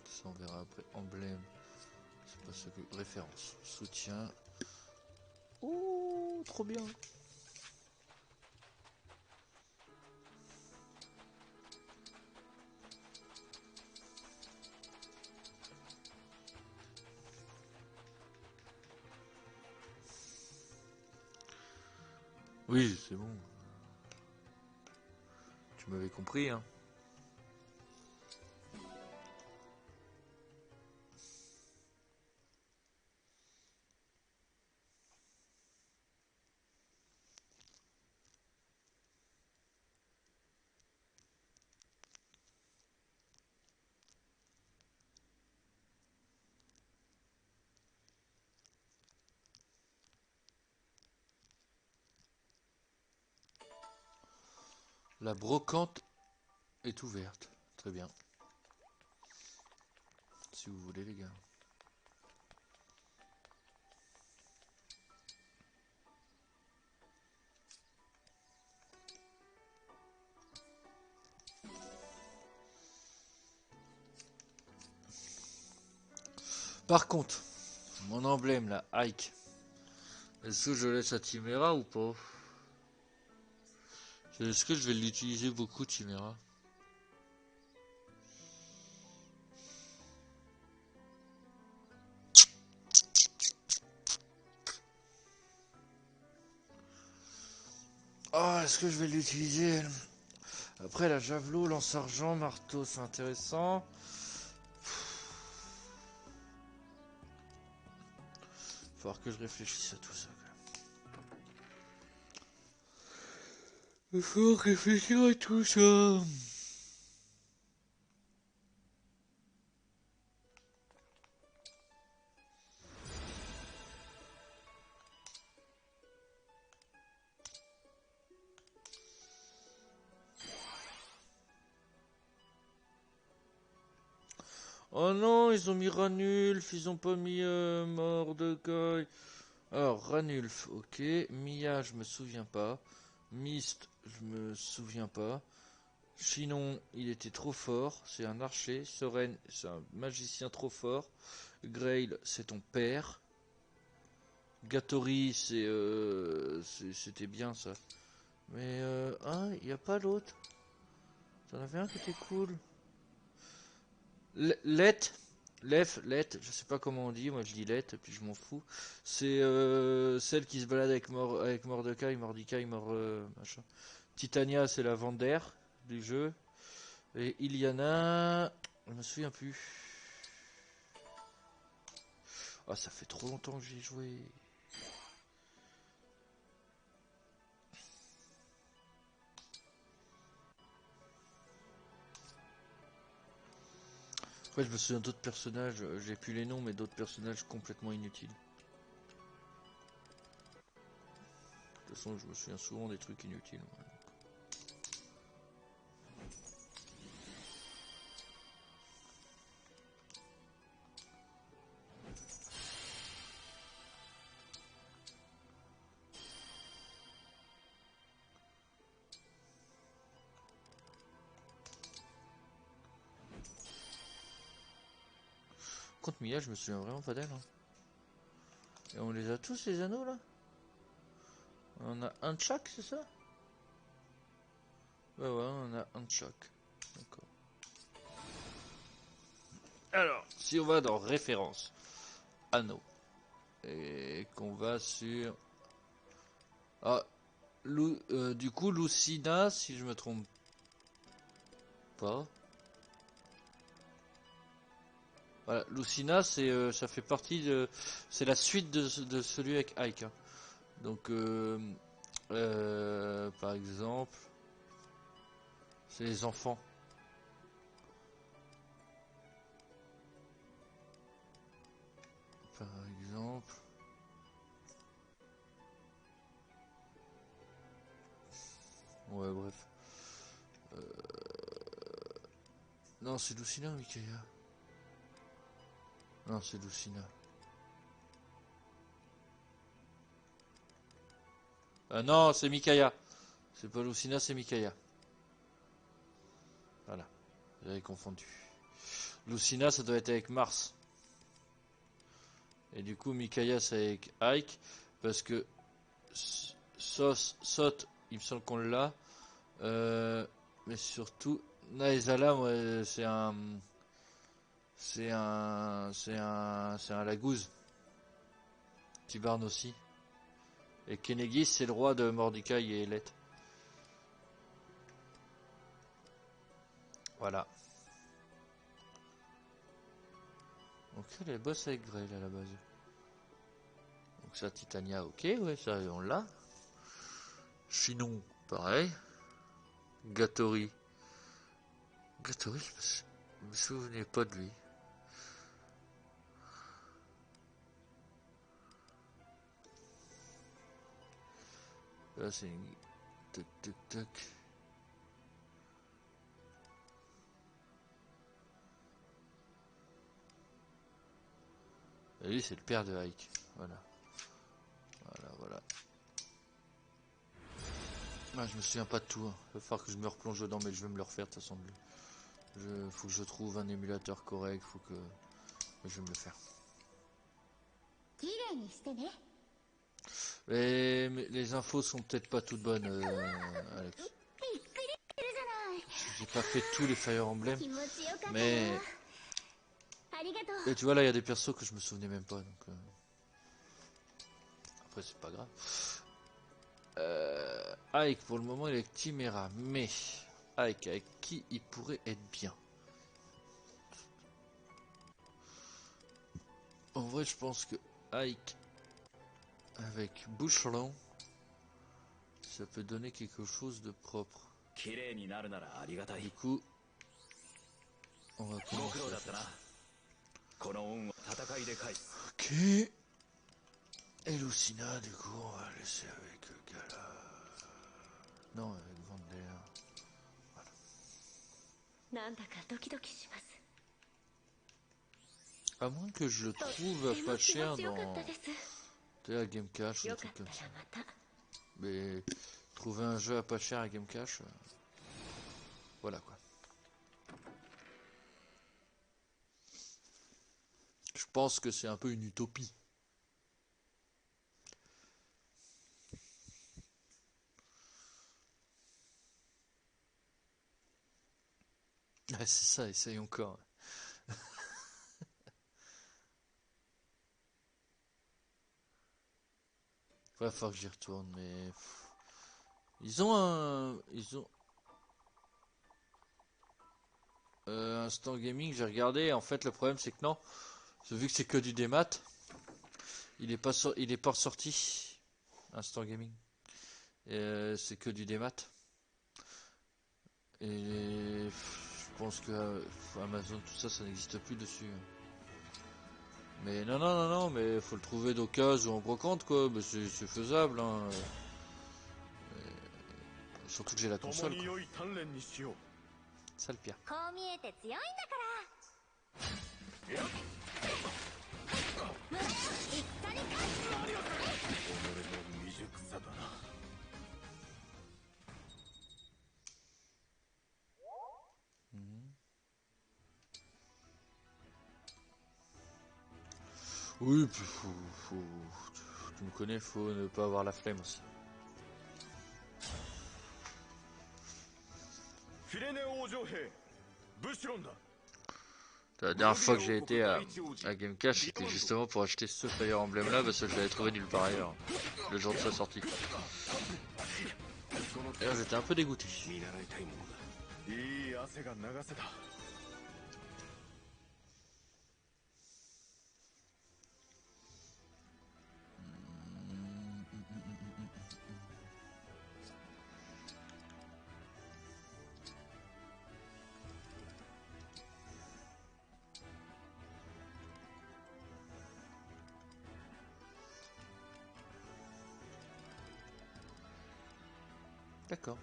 Ça, on verra après. Emblème. C'est pas ce que... Référence. Soutien. Oh, trop bien. Oui, c'est bon. Tu m'avais compris, hein. La brocante est ouverte. Très bien. Si vous voulez, les gars. Par contre, mon emblème là, Ike. Est-ce que je laisse à Chimera ou pas? Est-ce que je vais l'utiliser beaucoup, Chimera? Oh, est-ce que je vais l'utiliser? Après, la javelot, lance-argent, marteau, c'est intéressant. Il va falloir que je réfléchisse à tout ça. Il faut réfléchir à tout ça. Oh non, ils ont mis Ranulf, ils ont pas mis Mordecai. Alors, Ranulf, ok. Mia, je me souviens pas. Myst, je me souviens pas. Chinon, il était trop fort, c'est un archer. Soren, c'est un magicien trop fort. Grail, c'est ton père. Gatori, c'était bien ça. Mais ah, il y a pas l'autre. T'en avais un qui était cool. Let, je sais pas comment on dit, moi je dis Let, et puis je m'en fous. C'est celle qui se balade avec Mordecai, machin. Titania, c'est la Vander du jeu. Et Iliana, je me souviens plus. Ah, ça fait trop longtemps que j'y ai joué. Après, je me souviens d'autres personnages, j'ai plus les noms, mais d'autres personnages complètement inutiles. De toute façon, je me souviens souvent des trucs inutiles. Contre Mia, je me souviens vraiment pas d'elle. Hein. Et on les a tous, ces anneaux là? On a un de chaque, c'est ça? Ouais, on a un de chaque. D'accord. Alors, si on va dans référence, anneaux, et qu'on va sur... Ah, du coup, Lucina, si je me trompe pas. Voilà, Lucina, ça fait partie de... C'est la suite de celui avec Ike. Hein. Donc, par exemple, c'est les enfants. Par exemple... Ouais, bref. Non, c'est Lucina ou Micaiah? Non, c'est Lucina. Non, c'est Micaiah. C'est pas Lucina, c'est Micaiah. Voilà, j'avais confondu. Lucina, ça doit être avec Mars. Et du coup, Micaiah, c'est avec Ike. Parce que Sot, il me semble qu'on l'a. Mais surtout, Naezala, ouais, c'est un Laguz. Tibarn aussi. Et Kenegis, c'est le roi de Mordecai et Elet. Voilà. Donc les boss avec Grail à la base. Donc ça, Titania, ok, ouais, ça on l'a. Chinon, pareil. Gatori, je me souvenais pas de lui. Là, c'est une... Tac, tac, tac. Et lui, c'est le père de Ike. Voilà. Voilà. Ah, je me souviens pas de tout. Hein. Il va falloir que je me replonge dedans, mais je vais me le refaire de toute façon. Faut que je trouve un émulateur correct. Je vais me le faire. Mais les infos sont peut-être pas toutes bonnes, Alex. J'ai pas fait tous les Fire Emblem, mais... Et tu vois, là, il y a des persos que je me souvenais même pas, donc... Après, c'est pas grave. Ike, pour le moment, il est avec Chimera, mais... Ike, avec qui il pourrait être bien? En vrai, je pense que Ike, avec Boucheron, ça peut donner quelque chose de propre. Du coup, on va commencer à faire ça. Ok. Et Lucina, du coup, on va laisser avec Gala. Non, avec Vander. À moins que je le trouve pas cher dans... Tu sais, à Game Cash ou des trucs comme ça. Mais trouver un jeu à pas cher à Game Cash, voilà quoi. Je pense que c'est un peu une utopie. Ah, c'est ça, essaye encore. Va falloir que j'y retourne, mais... Ils ont un... Instant Gaming, j'ai regardé, en fait le problème c'est que non, vu que c'est que du démat, il est pas ressorti. Instant Gaming. C'est que du démat. Et je pense que Amazon, tout ça, ça n'existe plus dessus. Mais non, mais faut le trouver d'occasion ou en brocante quoi, mais c'est faisable hein. Surtout que j'ai la console quoi. Ça le pire. Oui, puis tu me connais, faut ne pas avoir la flemme aussi. La dernière fois que j'ai été à Game Cash, c'était justement pour acheter ce Fire Emblem là, parce que je l'avais trouvé nulle part ailleurs, le jour de sa sortie. D'ailleurs, j'étais un peu dégoûté. D'accord.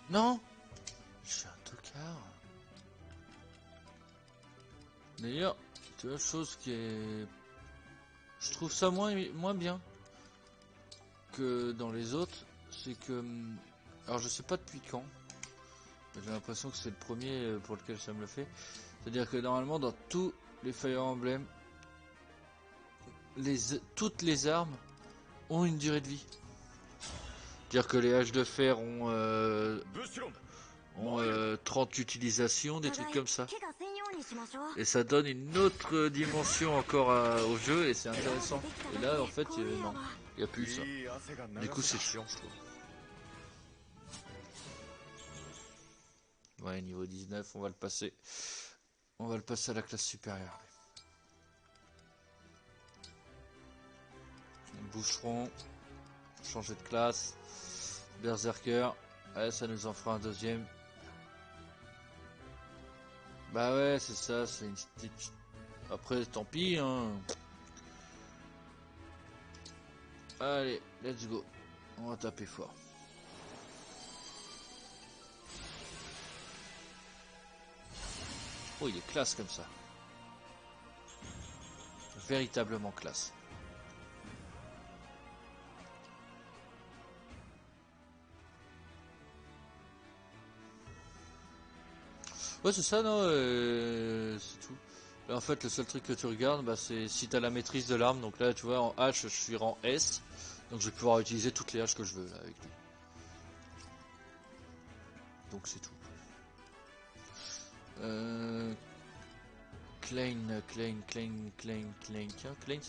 Non, je suis un tocard. D'ailleurs, tu vois, chose qui est... Je trouve ça moins bien que dans les autres, c'est que... Alors je sais pas depuis quand, j'ai l'impression que c'est le premier pour lequel ça me le fait. C'est-à-dire que normalement dans tous les Fire Emblem, toutes les armes ont une durée de vie. C'est-à-dire que les haches de fer ont 30 utilisations, des trucs comme ça. Et ça donne une autre dimension encore au jeu et c'est intéressant. Et là en fait non, il n'y a plus ça. Du coup c'est chiant je trouve. Ouais, niveau 19, on va le passer. On va le passer à la classe supérieure. Boucheron, changer de classe. Berserker, ouais, ça nous en fera un deuxième. Bah ouais, c'est ça, c'est une petite... Après, tant pis, hein. Allez, let's go. On va taper fort. Oh, il est classe comme ça. Véritablement classe. Ouais, c'est ça, non, c'est tout. Là, en fait, le seul truc que tu regardes, bah, c'est si t'as la maîtrise de l'arme. Donc là, tu vois, en H, je suis rang S. Donc je vais pouvoir utiliser toutes les haches que je veux, là, avec lui. Donc c'est tout. Klein. Tiens, Klein,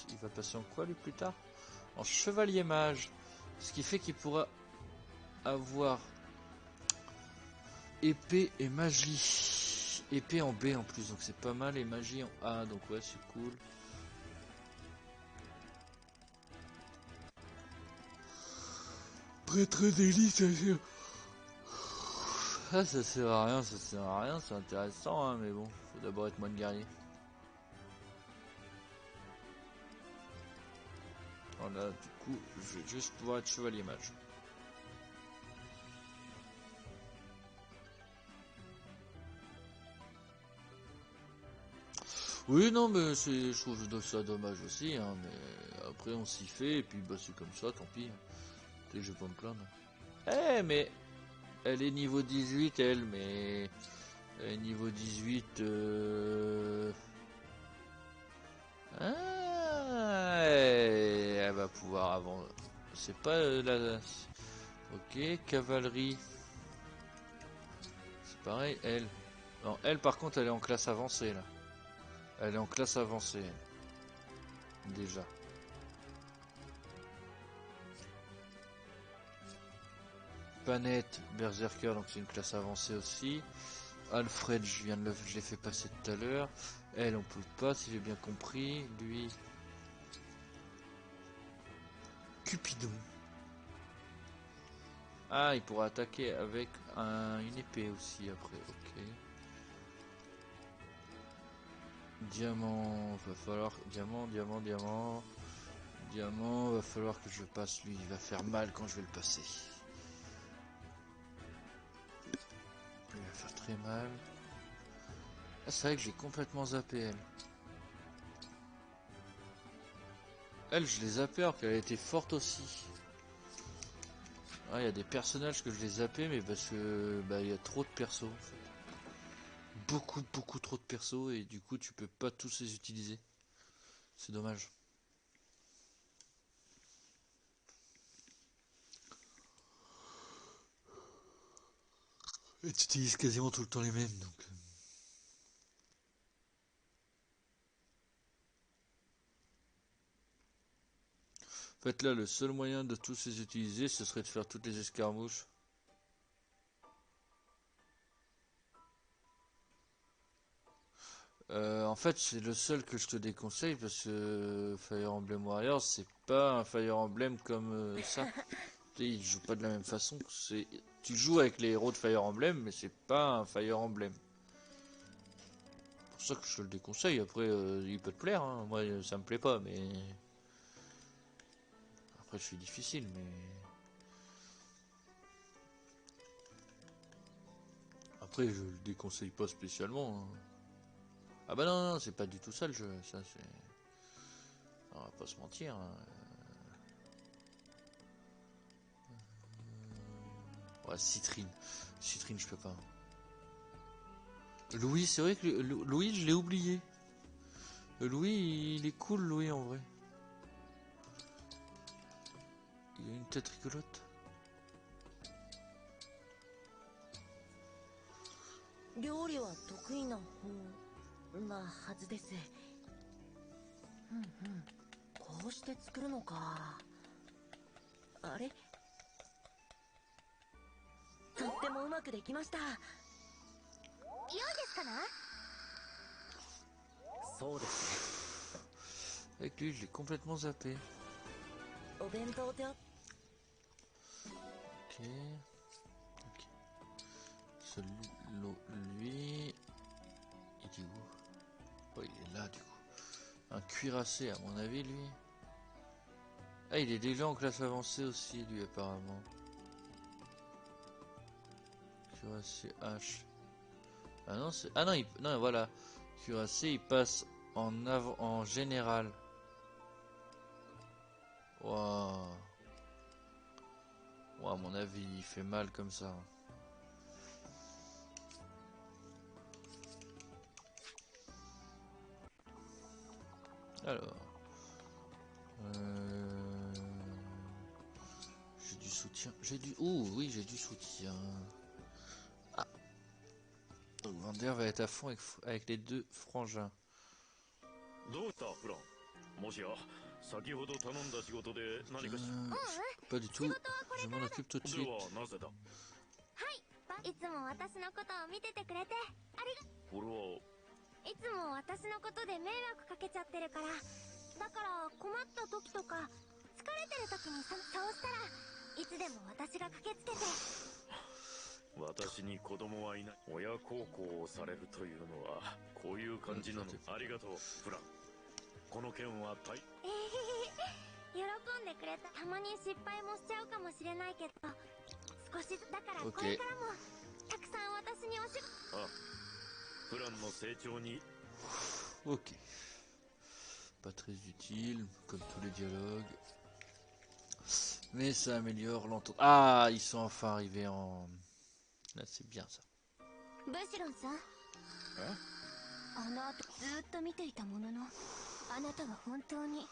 il va passer en quoi, lui, plus tard? En chevalier mage. Ce qui fait qu'il pourra avoir épée et magie. Épée en B en plus, donc c'est pas mal. Et magie en A, donc ouais, c'est cool. Prêtre d'élite, ça sert à rien, c'est intéressant, hein, mais bon, faut d'abord être moine guerrier. Voilà, du coup, je vais juste pouvoir être chevalier mage. Oui, non, mais je trouve ça dommage aussi, hein, mais après on s'y fait, et puis bah c'est comme ça, tant pis. Je vais pas me plaindre. Eh, mais elle est niveau 18, elle, mais elle est niveau 18. Ah, elle va pouvoir avant. C'est pas la. Ok, cavalerie. C'est pareil, elle. Non, elle par contre, elle est en classe avancée là. Elle est en classe avancée, elle. Déjà. Panette, Berserker, donc c'est une classe avancée aussi. Alfred, je l'ai fait passer tout à l'heure. Elle, on peut pas, si j'ai bien compris. Lui, Cupidon. Ah, il pourra attaquer avec une épée aussi après. Ok. Diamant, va falloir diamant, va falloir que je passe lui. Il va faire mal quand je vais le passer. Il va faire très mal. Ah, c'est vrai que j'ai complètement zappé elle. Elle, je l'ai zappé alors qu'elle était forte aussi. Ah, il y a des personnages que je l'ai zappé, mais parce que bah il y a trop de persos en fait. Beaucoup trop de persos et du coup tu peux pas tous les utiliser. C'est dommage. Et tu utilises quasiment tout le temps les mêmes donc. En fait là le seul moyen de tous les utiliser ce serait de faire toutes les escarmouches. En fait c'est le seul que je te déconseille parce que Fire Emblem Warriors c'est pas un Fire Emblem comme ça. Il joue pas de la même façon. Tu joues avec les héros de Fire Emblem mais c'est pas un Fire Emblem. C'est pour ça que je te le déconseille. Après il peut te plaire, hein. Moi ça me plaît pas mais après je suis difficile mais après je le déconseille pas spécialement, hein. Ah bah non, c'est pas du tout ça le jeu, ça c'est... On va pas se mentir, hein. Ouais, Citrine. Citrine, je peux pas. Louis, c'est vrai que Louis, je l'ai oublié. Louis, il est cool, Louis, en vrai. Il a une tête rigolote. 料理は得意な方なはずです。こうして作るのか。あれ、とってもうまくできました。良いですかな？そうですね。 Avec lui, je l'ai complètement zappé. お弁当で。Ok. Ok. Lui... Il est où? Oh, il est là, du coup. Un cuirassé, à mon avis, lui. Ah, il est déjà en classe avancée aussi, lui, apparemment. Cuirassé H. Ah non, c'est... Ah non, non, voilà. Cuirassé, il passe en général. Waouh. Wow, à mon avis, il fait mal comme ça. Alors. J'ai du soutien. J'ai du... Oh oui, j'ai du soutien. Ah. Vander va être à fond avec les deux frangins. Pas du tout. Je m'en occupe tout de suite. いつも私のことを見ててくれてありがいつも私のことで迷惑かけちゃってるからだから困った時とか疲れてる時にそうしたらいつでも私が駆けつけて私に子供はいない親孝行をされるというのはこういう感じなのありがとうフランこの件は喜んでくれたたまに失敗もしちゃうかもしれないけど少しだからこれからもたくさん私にフランの成長に Ok. Pas très utile, comme tous les dialogues. Mais ça améliore l'entente. Ah, ils sont enfin arrivés en... Là, c'est bien ça. ブシロンさんあの後ずっと見ていたもののあなたが本当に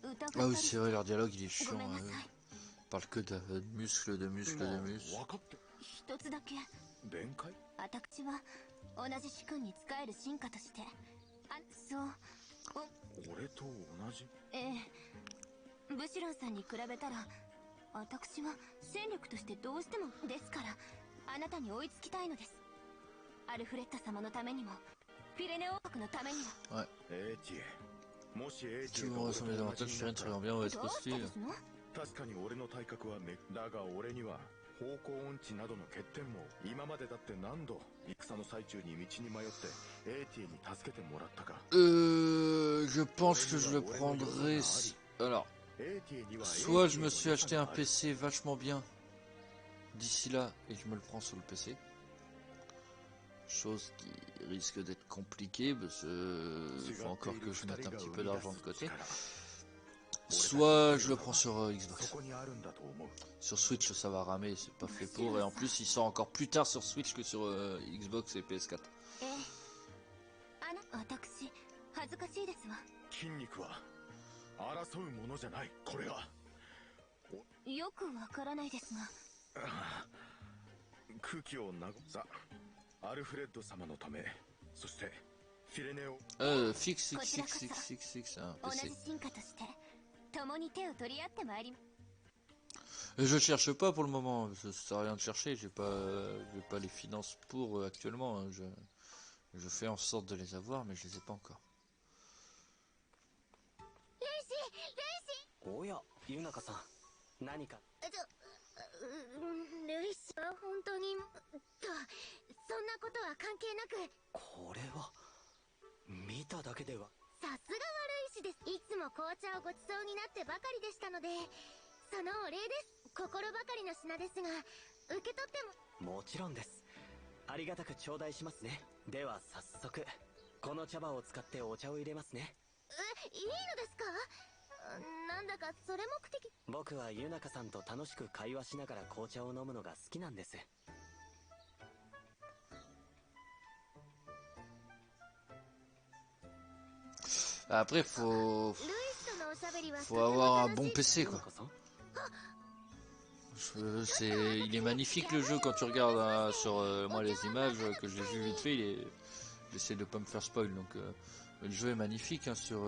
疑ったり Ah oui, c'est vrai, leur dialogue, il est chiant. Ils parlent que de muscles, de muscles, de muscles. 一つだけ私は同じ主君に仕える進化としてそう俺と同じブシロンさんに比べたら私は戦力としてどうしてもですからあなたに追いつきたいのですアルフレッド様のためにもフィレネ王国のためにも Ouais. Tu me ressembles davantage, Firen, tu reviens bien au Espostil. 確かに俺の体格はねだが俺には方向音痴などの欠点も今までだって何度戦の最中に道に迷ってエーティに助けてもらったか Je pense que je le prendrai... Alors, soit je me suis acheté un PC vachement bien d'ici là et je me le prends sur le PC. Chose qui risque d'être compliquée parce qu'il faut encore que je mette un petit peu d'argent de côté. Soit je le prends sur Xbox. Sur Switch ça va ramer, c'est pas fait pour. Et en plus il sort encore plus tard sur Switch que sur Xbox et PS4. 筋肉は争うものじゃないこれはよくわからないですが空気を和さアルフレッド様のためそしてフィレネを Fixe, un 同 PC. じ進化として共に手を取り合ってまいり Je cherche pas pour le moment, ça sert à rien de chercher, j'ai pas les finances pour actuellement, hein. Je fais en sorte de les avoir mais je les ai pas encore. おやユナカさん何かルイスは本当にそんなことは関係なくこれは見ただけではさすがはルイスですいつも紅茶をごちそうになってばかりでしたのでそのお礼です心ばかりの品ですが受け取ってももちろんですありがたく頂戴しますねでは早速この茶葉を使ってお茶を入れますねいいのですかなんだかそれ目的僕はユナカさんと楽しく会話しながら紅茶を飲むのが好きなんです Après faut avoir un bon PC quoi. Il est magnifique le jeu quand tu regardes sur moi les images que j'ai vu vite fait, j'essaie de pas me faire spoil donc le jeu est magnifique hein, sur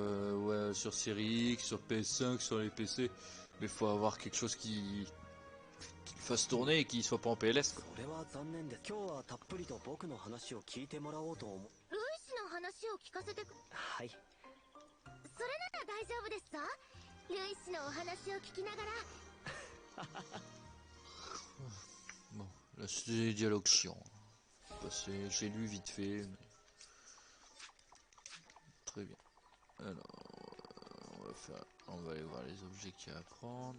Series X, sur PS5, sur les PC, mais faut avoir quelque chose qui le fasse tourner et qui soit pas en PLS quoi. それは残念です今日はたっぷりと僕の話を聞いてもらおうと思うルイスの話を聞かせてはいそれなら大丈夫ですぞルイスのお話を聞きながら Bon, là c'est des dialogues chiants. J'ai lu vite fait. Mais... Très bien. Alors, on va aller voir les objets qu'il y a à prendre.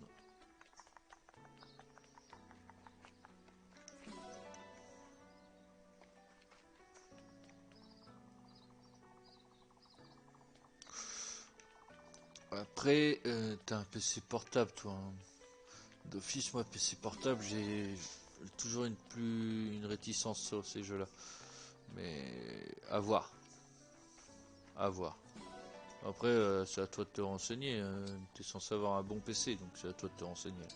Après, t'as un PC portable toi. Hein. D'office, moi, PC portable, j'ai toujours une réticence sur ces jeux-là. Mais à voir. À voir. Après, c'est à toi de te renseigner. T'es censé avoir un bon PC, donc c'est à toi de te renseigner.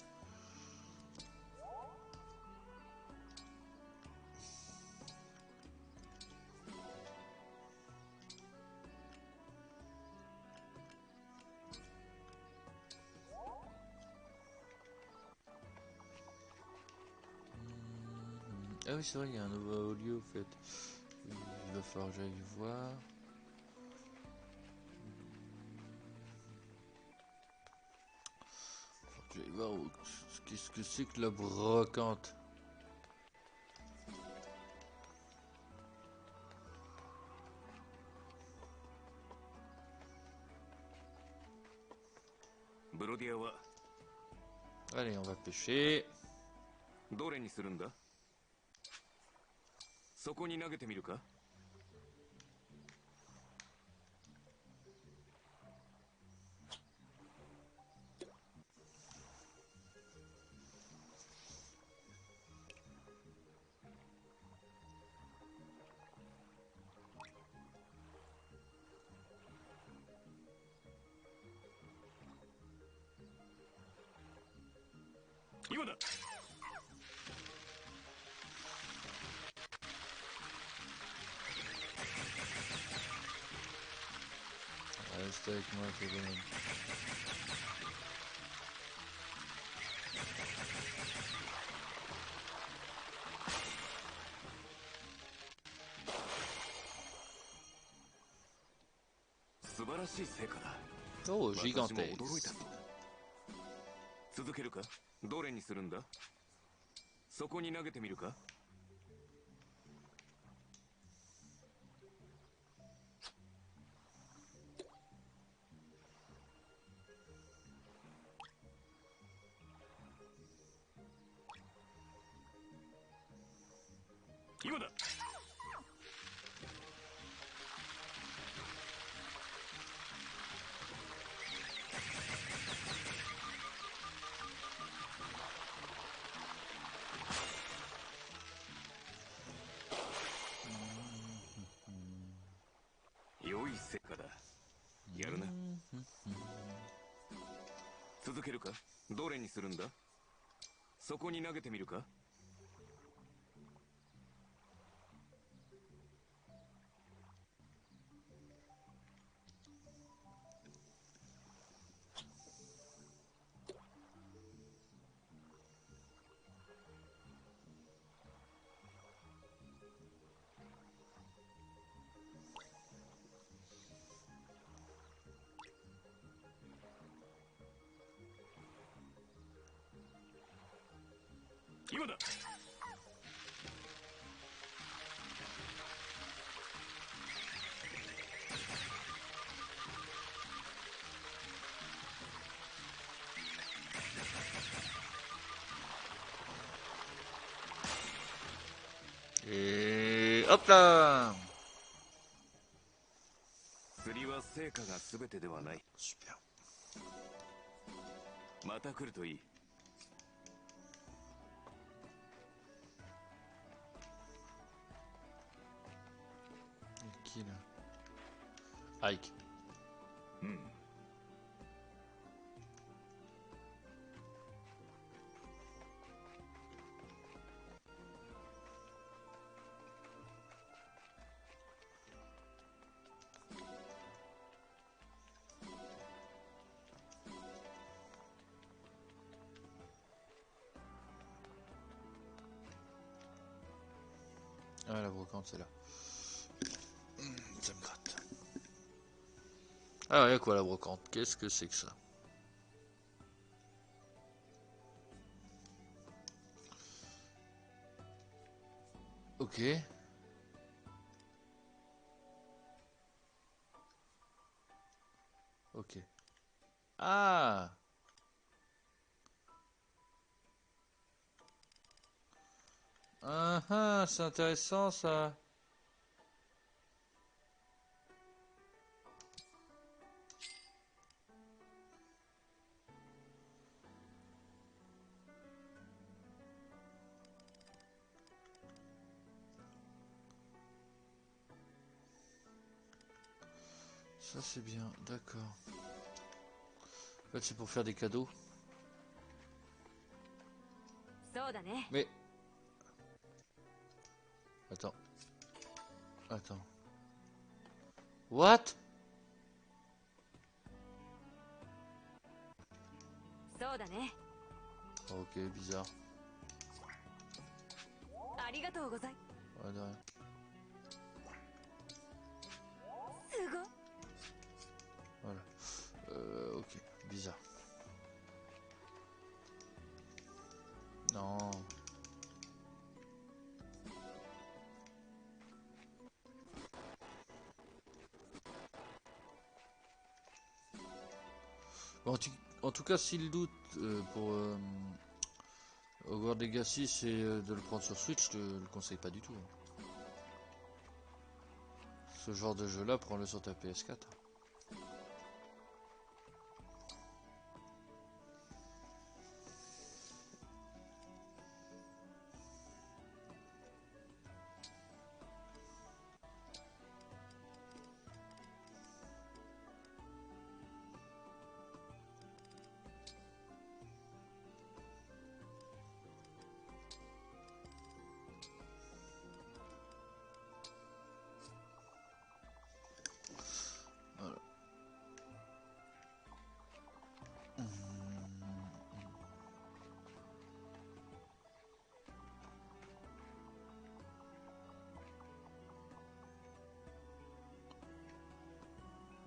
Ah oui, c'est vrai, il y a un nouveau lieu, au fait. Il va falloir que j'aille voir. Je vais voir qu'est-ce que c'est que la brocante. Allez, on va pêcher. どれにするんだ？そこに投げてみるか？今だ。 Reste avec moi, t'es bonhomme. Oh, gigantesque. 続けるか？どれにするんだ？そこに投げてみるか？今だ。 良い成果だ。やるな。続けるか？どれにするんだ？そこに投げてみるか？今だ。 Et hop là! 釣りは成果が全てではない。 Super. また来るといい。 Qui là? Ike. Ah, la brocante, c'est là. Ça me gratte. Alors, il y a quoi la brocante? Qu'est-ce que c'est que ça? Ok. Ok. Ah! Ah ah, c'est intéressant ça. Ça c'est bien, d'accord. En fait c'est pour faire des cadeaux. Mais... Attends. Attends. What? Ok, bizarre. Ouais, de rien. Voilà. Ok, bizarre. Non. Bon, en tout cas, s'il doute pour Hogwarts Legacy, c'est de le prendre sur Switch, je te le conseille pas du tout. Ce genre de jeu-là, prends-le sur ta PS4. Voilà.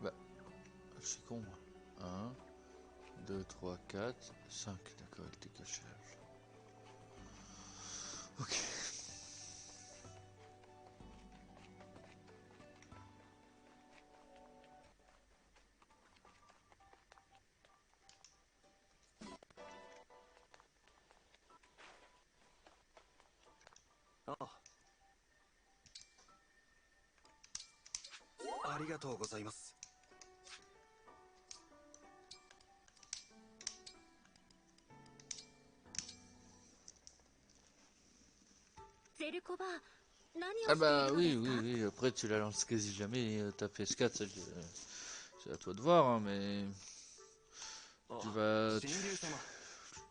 Bah, je suis con moi. 1, 2, 3, 4, 5. D'accord, il était caché là. Ok.ああ、ありがとうございます。Ah bah oui, oui, oui, après tu la lances quasi jamais, ta PS4, c'est à toi de voir, hein, mais tu vas... Je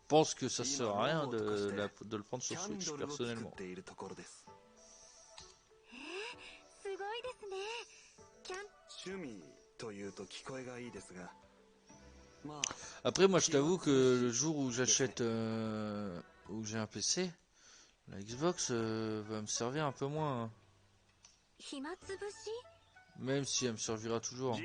pense que ça sert à rien de le prendre sur Switch, personnellement. Après, moi je t'avoue que le jour où j'achète, où j'ai un PC, la Xbox va me servir un peu moins, hein. Même si elle me servira toujours. Vous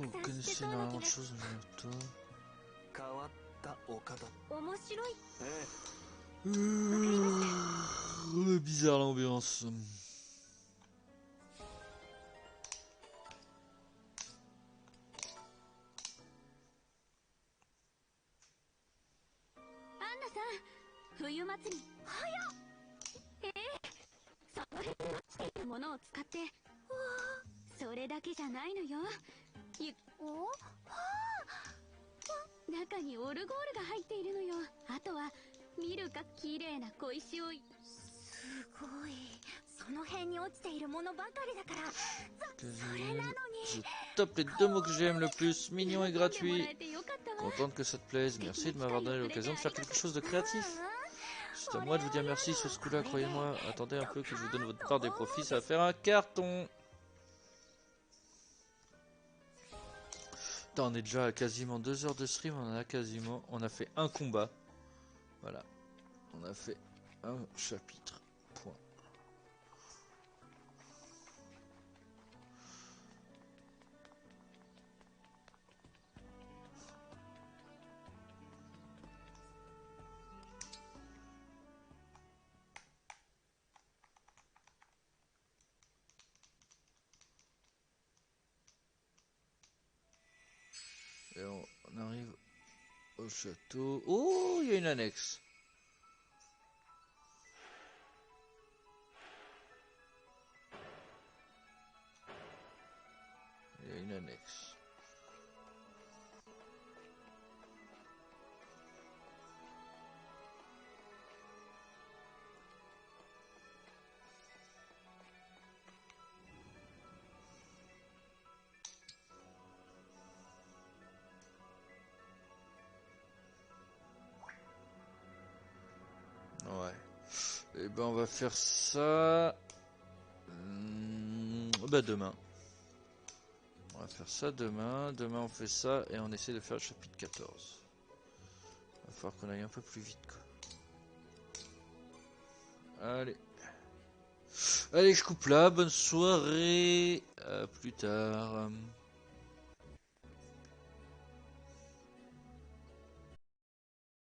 connaissez énormément de choses, bizarre l'ambiance. Je top les deux mots que j'aime le plus, mignon et gratuit. Contente que ça te plaise, merci de m'avoir donné l'occasion de faire quelque chose de créatif. C'est à moi de vous dire merci sur ce coup-là, croyez-moi. Attendez un peu que je vous donne votre part des profits, ça va faire un carton. Putain, on est déjà à quasiment 2 heures de stream, on a fait un combat. Voilà, on a fait un chapitre. Point. Et on arrive au château. Oh, il y a une annexe. une annexe. Ouais. Et ben on va faire ça. Bah demain. On va faire ça demain. Demain on fait ça et on essaie de faire le chapitre 14. Il va falloir qu'on aille un peu plus vite quoi. Allez. Allez, je coupe là. Bonne soirée. À plus tard.